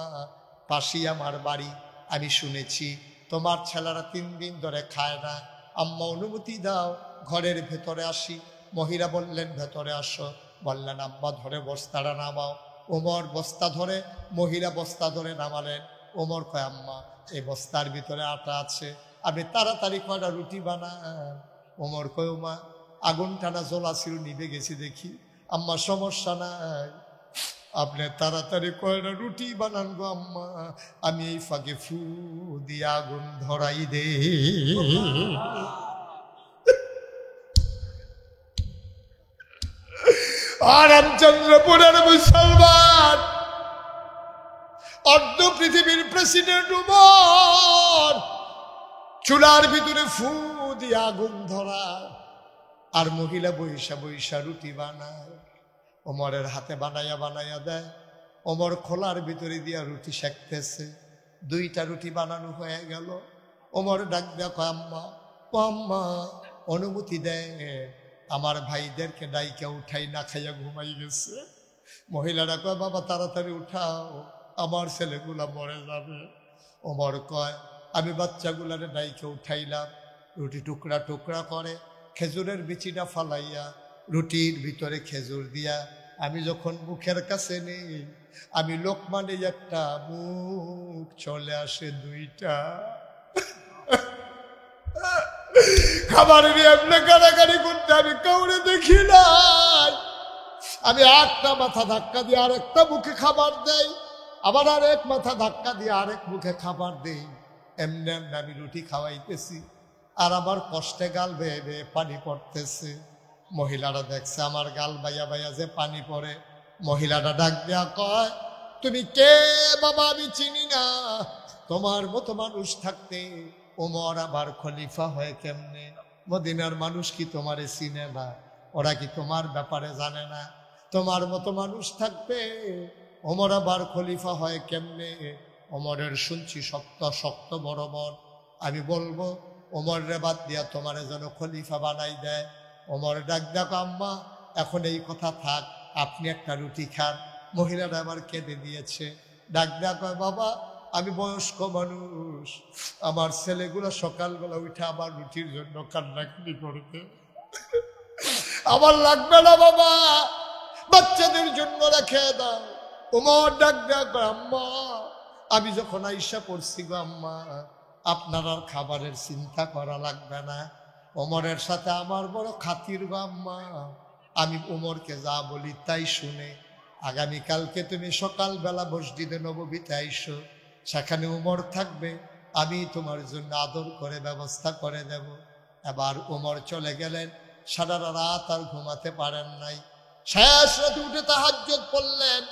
পাশেই আমার বাড়ি, আমি শুনেছি তোমার ছেলেরা 3 দিন ধরে খায় না, আম্মা অনুমতি দাও ঘরের ভেতরে আসি। মহিলা বললেন ভেতরে আসো। বললেন আম্মা ধরে বস্তাটা নামাও। ওমর বস্তা ধরে, মহিলা বস্তা ধরে নামালেন। ওমর কয়, আম্মা এই বস্তার ভিতরে আটা আছে, আপনি তাড়াতাড়ি কয়টা রুটি বানান। ওমর কয়, মা আগুন টানা জ্বলা ছিল, নিভে গেছি দেখি। আম্মা সমস্যা নাই, আপনি তাড়াতাড়ি কয়টা রুটি বানান গো আম্মা, আমি এই ফাঁকে ফু দিয়ে আগুন ধরাই দে। আর রামচন্দ্রপুরের মুসলমান, অর্ধ পৃথিবীর প্রেসিডেন্ট উমর, চুলার ভিতরে ফু দিয়ে আগুন ধরা, আর মহিলা বৈশা বৈশা রুটি বানায়, ওমরের হাতে বানাইয়া বানাইয়া দেয়। ওমর খোলার ভিতরে দিয়া রুটি সেঁকতেছে। 2টা রুটি বানানো হয়ে গেল। ওমর ডাক দেখো, আম্মা, ও আম্মা অনুমতি দেয়, আমার ভাইদেরকে ডাইকা উঠাই, না খাইয়া ঘুমাই গেছে। মহিলারা কয়, বাবা তাড়াতাড়ি উঠাও, আমার ছেলেগুলা মরে যাবে। ওমর কয়, আমি বাচ্চাগুলারে ডাইকে উঠাইলাম, রুটি টুকরা টুকরা করে খেজুরের বিচিটা ফালাইয়া রুটির ভিতরে খেজুর দিয়া আমি যখন মুখের কাছে নেই, আমি লোকমা নেই একটা, মুখ চলে আসে 2টা। খাবার নিয়ে এমনি কাড়াকাড়ি করতে আমি কাউরে দেখি নাই। আমি একটা মাথা ধাক্কা দিয়ে আরেকটা মুখে খাবার দেই, আবার আরেক মাথা ধাক্কা দিয়ে আরেক মুখে খাবার দেই। এমনি এমনি আমি রুটি খাওয়াইতেছি, আর আমার কষ্টে গাল বেয়ে বেয়ে পানি পড়তেছে। মহিলারা দেখছে আমার গাল বাইয়া বাইয়া যে পানি পড়ে। মহিলাটা ডাক দেয়া কয়, তুমি কে বাবা? আমি চিনি না, তোমার মতো মানুষ থাকতে ওমর আবার খলিফা হয় কেমনে? মদিনার মানুষ কি তোমারে চিনে না? ওরা কি তোমার ব্যাপারে জানে না? তোমার মতো মানুষ থাকতে ওমর আবার খলিফা হয় কেমনে? ওমরের শুনছি শক্ত শক্ত বড় মন, আমি বলবো ওমরে বাদ দিয়া তোমারে যেন খলিফা বানাই দেয়। ওমর ডাক দেখো, আম্মা এখন এই কথা থাক, আপনি একটা রুটি খান। মহিলাটা আবার কেঁদে দিয়েছে। ডাক দেখো, বাবা আমি বয়স্ক মানুষ, আমার ছেলেগুলো সকালবেলা উঠে আমার রুটির জন্য কান্নাকাটি করবে, আমার লাগবে না বাবা, বাচ্চাদের জন্য রেখে দাও। ওমর ডাক দেখো, আম্মা আমি যখন আইসা পড়ছি গো আম্মা, আপনার আর খাবারের চিন্তা করা লাগবে না। ওমরের সাথে আমার বড় খাতির গো আম্মা, আমি ওমরকে যা বলি তাই শুনে আগামীকালকে তুমি সকালবেলা মসজিদে নববীতে আইসো, সেখানে ওমর থাকবে, আমি তোমার জন্য আদর করে ব্যবস্থা করে দেব। এবার ওমর চলে গেলেন, সারা রাত আর ঘুমাতে পারেন নাই। শেষ রাতে উঠে তাহাজ্জুদ পড়লেন।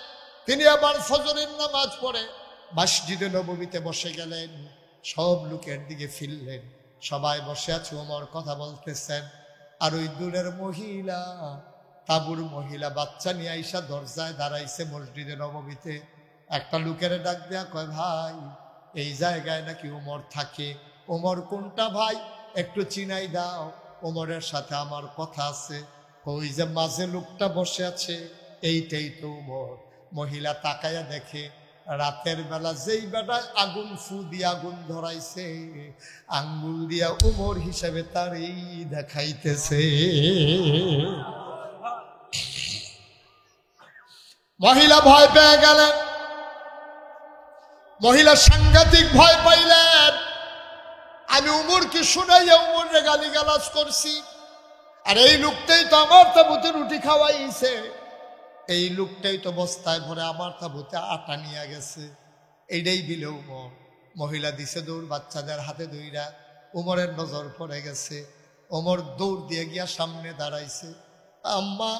তিনি আবার ফজরের নামাজ পড়ে মসজিদে নববীতে বসে গেলেন। সব লোকের দিকে ফিরলেন, সবাই বসে আছে, ওমর কথা বলতেছেন। আর ওই দূরের মহিলা, তাবুর মহিলা বাচ্চা নিয়ে আইসা দরজায় দাঁড়াইছে মসজিদে নববীতে। একটা লোকের ডাক দেয়া কয়, ভাই এই জায়গায় নাকি ওমর থাকে। ওমর কোনটা ভাই? একটু চিনাই দাও, ওমরের সাথে আমার কথা আছে। ওই যে মাঝে লোকটা বসে আছে, এইটাই তো ওমর। মহিলা তাকায়া দেখে, রাতের বেলা যেই বেটায় আগুন ফু দিয়ে আগুন ধরাইছে, আঙ্গুল দিয়া ওমর হিসেবে তার এই দেখাইতেছে। মহিলা ভয় পেয়ে গেলেন, মহিলা সাংঘাতিক ভয় পাইলেন। আমি আমি উমরকে শুনাইয়া উমরে গালিগালাজ করছি, আর এই লোকটাই তো আমার তাবুতে রুটি খাওয়াইছে, এই লোকটাই তো বস্তায় ভরে আমার তাবুতে আটা নিয়ে গেছে। এইটাই দিলে উমর। মহিলা দিছে দৌড়, বাচ্চাদের হাতে দইরা। উমরের নজর পড়ে গেছে। ওমর দৌড় দিয়ে গিয়া সামনে দাঁড়াইছে। আম্মা,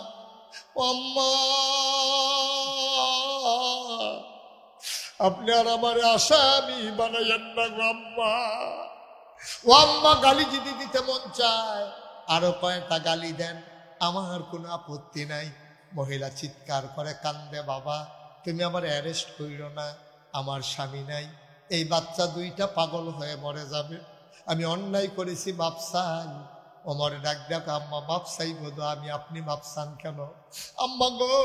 আম্মা, আপনি আর আমার আসামি বানাইয়েন না গো আম্মা। ও আম্মা, গালি যদি দিতে মন চায় আরো কয়েকটা গালি দেন, আমার কোনো আপত্তি নাই। মহিলা চিৎকার করে কান্দে, বাবা তুমি আমার অ্যারেস্ট করিল না, আমার স্বামী নাই, এই বাচ্চা দুইটা পাগল হয়ে মরে যাবে, আমি অন্যায় করেছি, মাপ চাই। ওমর ডাক ডাক, আম্মা মাপ চাই বোধ, আমি আপনি মাপ চান কেন? আম্মা গো,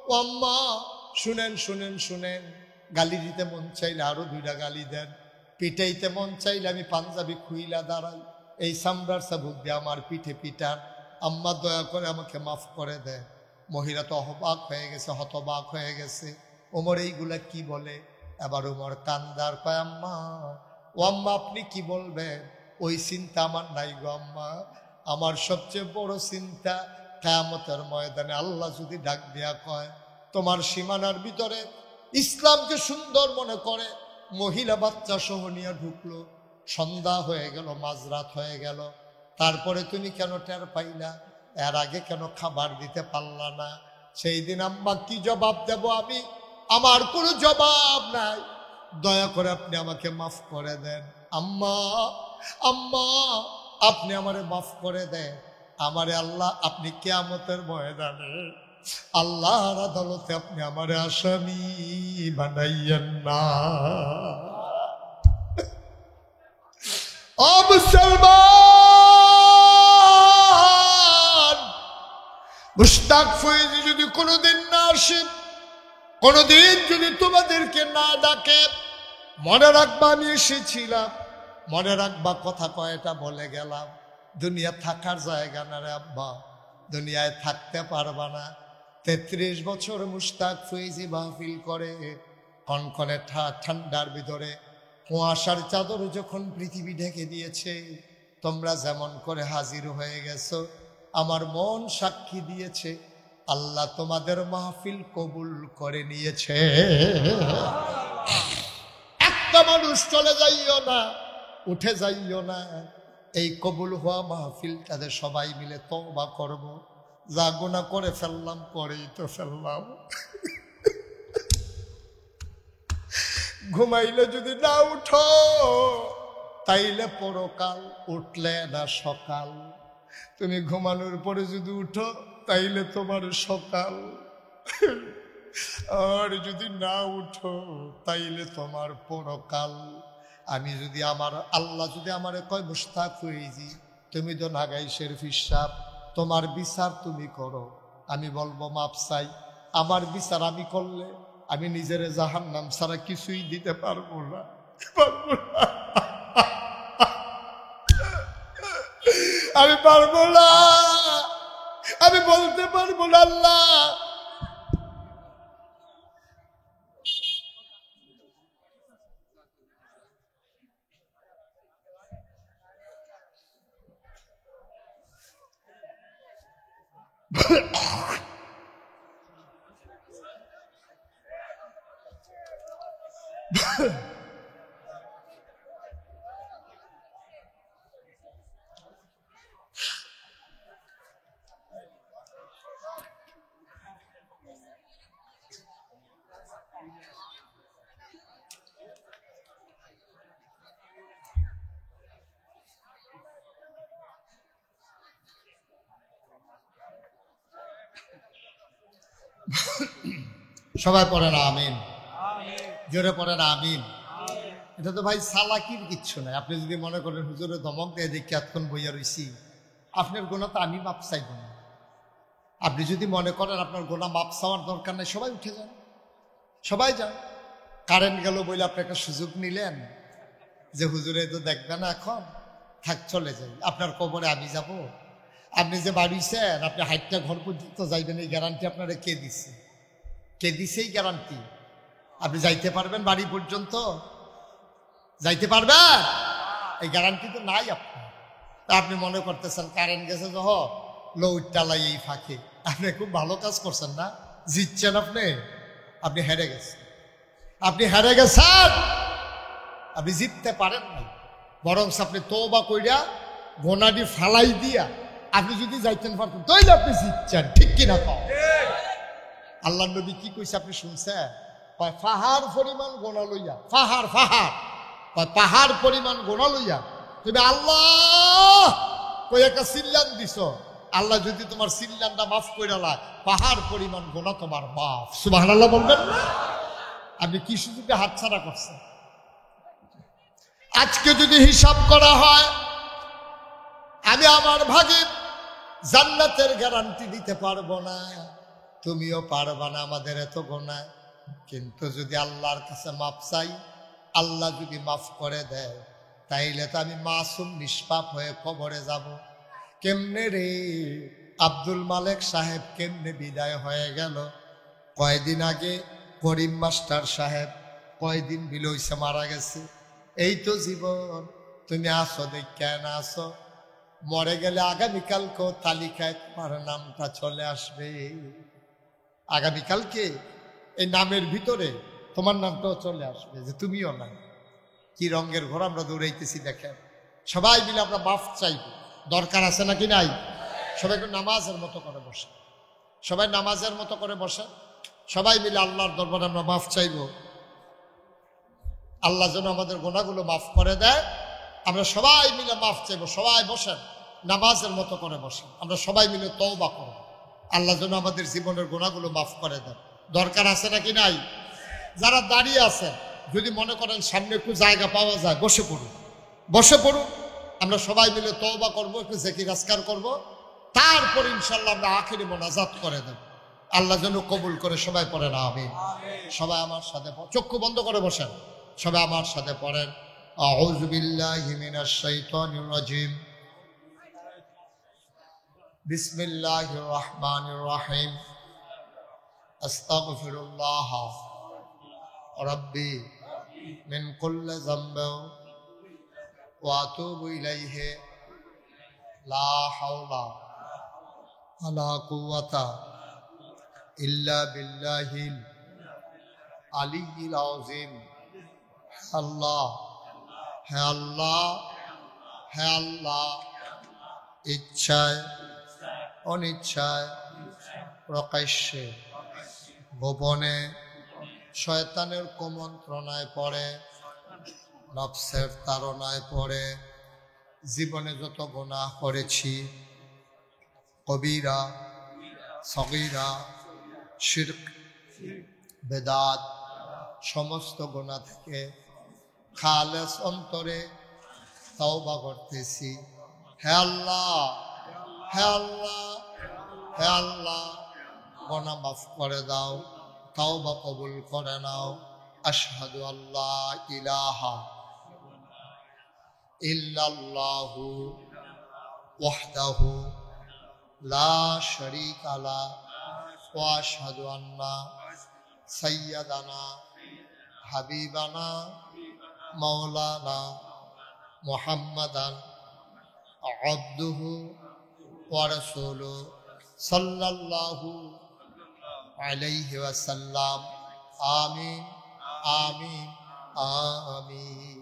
ও আম্মা, শুনেন শুনেন শুনেন, গালি দিতে মন চাইলে আরো দুইটা গালি দেন, পিটাইতে মন চাইলে আমি পাঞ্জাবি খুইলা দাঁড়াই, এই চামড়ার চাবুক দিয়ে আমার পিঠে পিটান, আম্মা দয়া করে আমাকে মাফ করে দেন। মহিলা তো অবাক হয়ে গেছে, হতবাক হয়ে গেছে, ওমর এইগুলা কি বলে? এবার ওমর কান্দার কয়, আম্মা, ও আম্মা আপনি কি বলবেন? ওই চিন্তা আমার নাই গো আম্মা, আমার সবচেয়ে বড় চিন্তা কিয়ামতের ময়দানে আল্লাহ যদি ডাক দিয়া কয়, তোমার সীমানার ভিতরে ইসলামকে সুন্দর মনে করে মহিলা বাচ্চা সহ নিয়ে ঢুকলো, সন্ধ্যা হয়ে গেল, মাঝরাত হয়ে গেল, তারপরে তুমি কেন টের পাইলা? এর আগে কেন খাবার দিতে পারলা না? সেই দিন আম্মা কি জবাব দেব আমি? আমার কোনো জবাব নাই, দয়া করে আপনি আমাকে মাফ করে দেন। আম্মা, আম্মা, আপনি আমারে মাফ করে দেন, আমারে আল্লাহ আপনি কিয়ামতের ময়দানে আল্লাহর আদালতে আপনি আমারে আসামি বানাইয়েন না। ও মুসলমান, মুশতাক ফয়েজী যদি কোনোদিন না আসে, কোনোদিন যদি তোমাদেরকে না ডাকে, মনে রাখবা আমি এসেছিলাম, মনে রাখবা কথা কয়টা বলে গেলাম। দুনিয়া থাকার জায়গা না রে আব্বা, দুনিয়ায় থাকতে পারবা না। 33 বছর মুশতাক ফয়েজী মাহফিল করে, কনকনে ঠান্ডার ভিতরে কুয়াশার চাদর যখন পৃথিবী ঢেকে দিয়েছে, তোমরা যেমন করে হাজির হয়ে গেছো, আমার মন সাক্ষী দিয়েছে আল্লাহ তোমাদের মাহফিল কবুল করে নিয়েছে। একটা মানুষ চলে যাইও না, উঠে যাইও না, এই কবুল হওয়া মাহফিলটাতে সবাই মিলে তওবা করব। যা গুনাহ করে ফেললাম করেই তো ফেললাম, ঘুমাইলে যদি না উঠো তাইলে পরকাল, উঠলে না সকাল। তুমি ঘুমানোর পরে যদি উঠো তাইলে তোমার সকাল, আর যদি না উঠো তাইলে তোমার পরকাল। আমি যদি আমার আল্লাহ যদি আমারে কয়, মুশতাক ফয়েজী তুমি তো নাগাইশের ফিসাব, তোমার বিচার তুমি করো, আমি বলবো মাপ চাই। আমার বিচার আমি করলে আমি নিজের জাহান্নাম ছাড়া কিছুই দিতে পারবো না, আমি পারবো না, আমি বলতে পারবো না আল্লাহ সবাই পড়ে না আমিন, জোরে পড়ে না আমিন। এটা তো ভাই সালাকির কিচ্ছু নাই। আপনি যদি মনে করেন হুজুরে ধমক দিয়ে দেখি এতক্ষণ বইয়া রইছি, আপনার গোনা তো আমি মাপ চাইব না। আপনি যদি মনে করেন আপনার গোনা মাপ চাওয়ার দরকার নাই, সবাই উঠে যান, সবাই যান। কারেন্ট গেল বলে আপনি একটা সুযোগ নিলেন যে হুজুরে তো দেখবে না এখন, থাক চলে যাই, আপনার কবরে আমি যাব। আপনি যে বাড়িছেন, আপনি হাইটটা ঘর পর্যন্ত যাইবেন, এই গ্যারান্টি আপনারা কে দিচ্ছে? কে দিছে এই গ্যারান্টি? আপনি যাইতে পারবেন বাড়ি পর্যন্ত? যাইতে পারবেন? এই গ্যারান্টি তো নাই আপনার। আপনি মনে করতেছেন কারেন্ট গেছে যখন লোড টালাই এই ফাঁকে, আপনি খুব ভালো কাজ করছেন না, জিতছেন আপনি। আপনি হেরে গেছেন, আপনি হেরে গেছেন, আপনি জিততে পারেন না। বরং আপনি তওবা কইরা গোনাডি ফালাই দিয়া আপনি যদি যাইতেন পারতেন তাইলে আপনি জিতছেন, ঠিক কিনা কও? আল্লাহ নবী কি কইছে আপনি শুনছেন? পাহাড় পরিমাণ গোনা লইয়া, পাহাড় পাহাড় পরিমাণ গোনা লইয়া তুমি আল্লাহ কই একটা সিল্লান দিছ, আল্লাহ যদি তোমার সিল্লানটা মাফ কইরা লায়, পাহাড় পরিমাণ গোনা তোমার মাফ। সুবহানাল্লাহ বলবেন না? আপনি কি সুযোগে হাতছাড়া করছেন? আজকে যদি হিসাব করা হয়, আমি আমার ভাগে জান্নাতের গ্যারান্টি দিতে পারবো না, তুমিও পারবা না আমাদের এত গোনা। কিন্তু যদি আল্লাহর কাছে মাফ চাই, আল্লাহ যদি মাফ করে দেয়, তাইলে তো আমি মাসুম নিষ্পাপ হয়ে কবরে যাব। কেমনে রে আব্দুল মালেক সাহেব কেমনে বিদায় হয়ে গেল? কয়দিন আগে করিম মাস্টার সাহেব কয়দিন বিলইছে মারা গেছে। এই তো জীবন, তুমি আসো দেখা না আসো, মরে গেলে আগামীকালকে তালিকায় তোমার নামটা চলে আসবে। আগামীকালকে এই নামের ভিতরে তোমার নামটাও চলে আসবে যে তুমিও না। কি রঙের ঘোড়া আমরা দৌড়াইতেছি দেখেন। সবাই মিলে আমরা মাফ চাইব, দরকার আছে নাকি নাই? সবাই একটু নামাজের মতো করে বসে, সবাই নামাজের মতো করে বসে, সবাই মিলে আল্লাহর দরবারে আমরা মাফ চাইব। আল্লাহ যেন আমাদের গোনাগুলো মাফ করে দেয়। আমরা সবাই মিলে মাফ চাইব। সবাই বসেন, নামাজের মতো করে বসেন, আমরা সবাই মিলে তওবা করব। আল্লাহ যেন আমাদের জীবনের গোনাগুলো মাফ করে দেয়। দরকার আছে নাকি নাই? যারা দাঁড়িয়ে আছেন, যদি মনে করেন সামনে একটু জায়গা পাওয়া যায়, বসে পড়ুন, বসে পড়ুন। আমরা সবাই মিলে তওবা করব, একটু জিকির আজকার করব, তারপর ইনশাআল্লাহ আমরা আখিরি মোনাজাত করে দেব। আল্লাহ যেন কবুল করে। সবাই পড়েন আমিন। সবাই আমার সাথে চক্ষু বন্ধ করে বসেন, সবাই আমার সাথে পড়েন আউযু বিল্লাহি মিনাশ শাইতানির রাজিম, বিসমিল্লাহির রহমানির রহিম, আস্তাগফিরুল্লাহ রাব্বি মিন কুল্লি যামবিন ওয়া আতুবু ইলাইহি, লা হাওলা ওয়ালা কুওয়াতা ইল্লা বিল্লাহিল আলিয়্যিল আযীম। আল্লাহ, হে আল্লাহ, হে আল্লাহ, ইচ্ছায় অনিচ্ছায় প্রকাশ্যে গোপনে শয়তানের কুমন্ত্রণায় পড়ে, নফসের তাড়নায় পড়ে জীবনে যত গুনাহ করেছি, কবিরা সগীরা শিরক বেদাত সমস্ত গুনাহ থেকে খালেস অন্তরে তওবা করতেছি। হে আল্লাহ, হে আল্লাহ, হে আল্লাহ, গুনাহ মাফ করে দাও, তওবা কবুল করে নাও। আশহাদু আল্লা ইলাহা ইল্লাল্লাহু ওয়াহদাহু লা শারীকা লাহু ওয়া আশহাদু আন্না সাইয়্যিদানা হাবিবানা মাওলানা মুহাম্মাদান আবদুহু ওয়া রাসূলুহু সাল্লাল্লাহু আলাইহি ওয়াসাল্লাম। আমিন, আমিন, আমিন।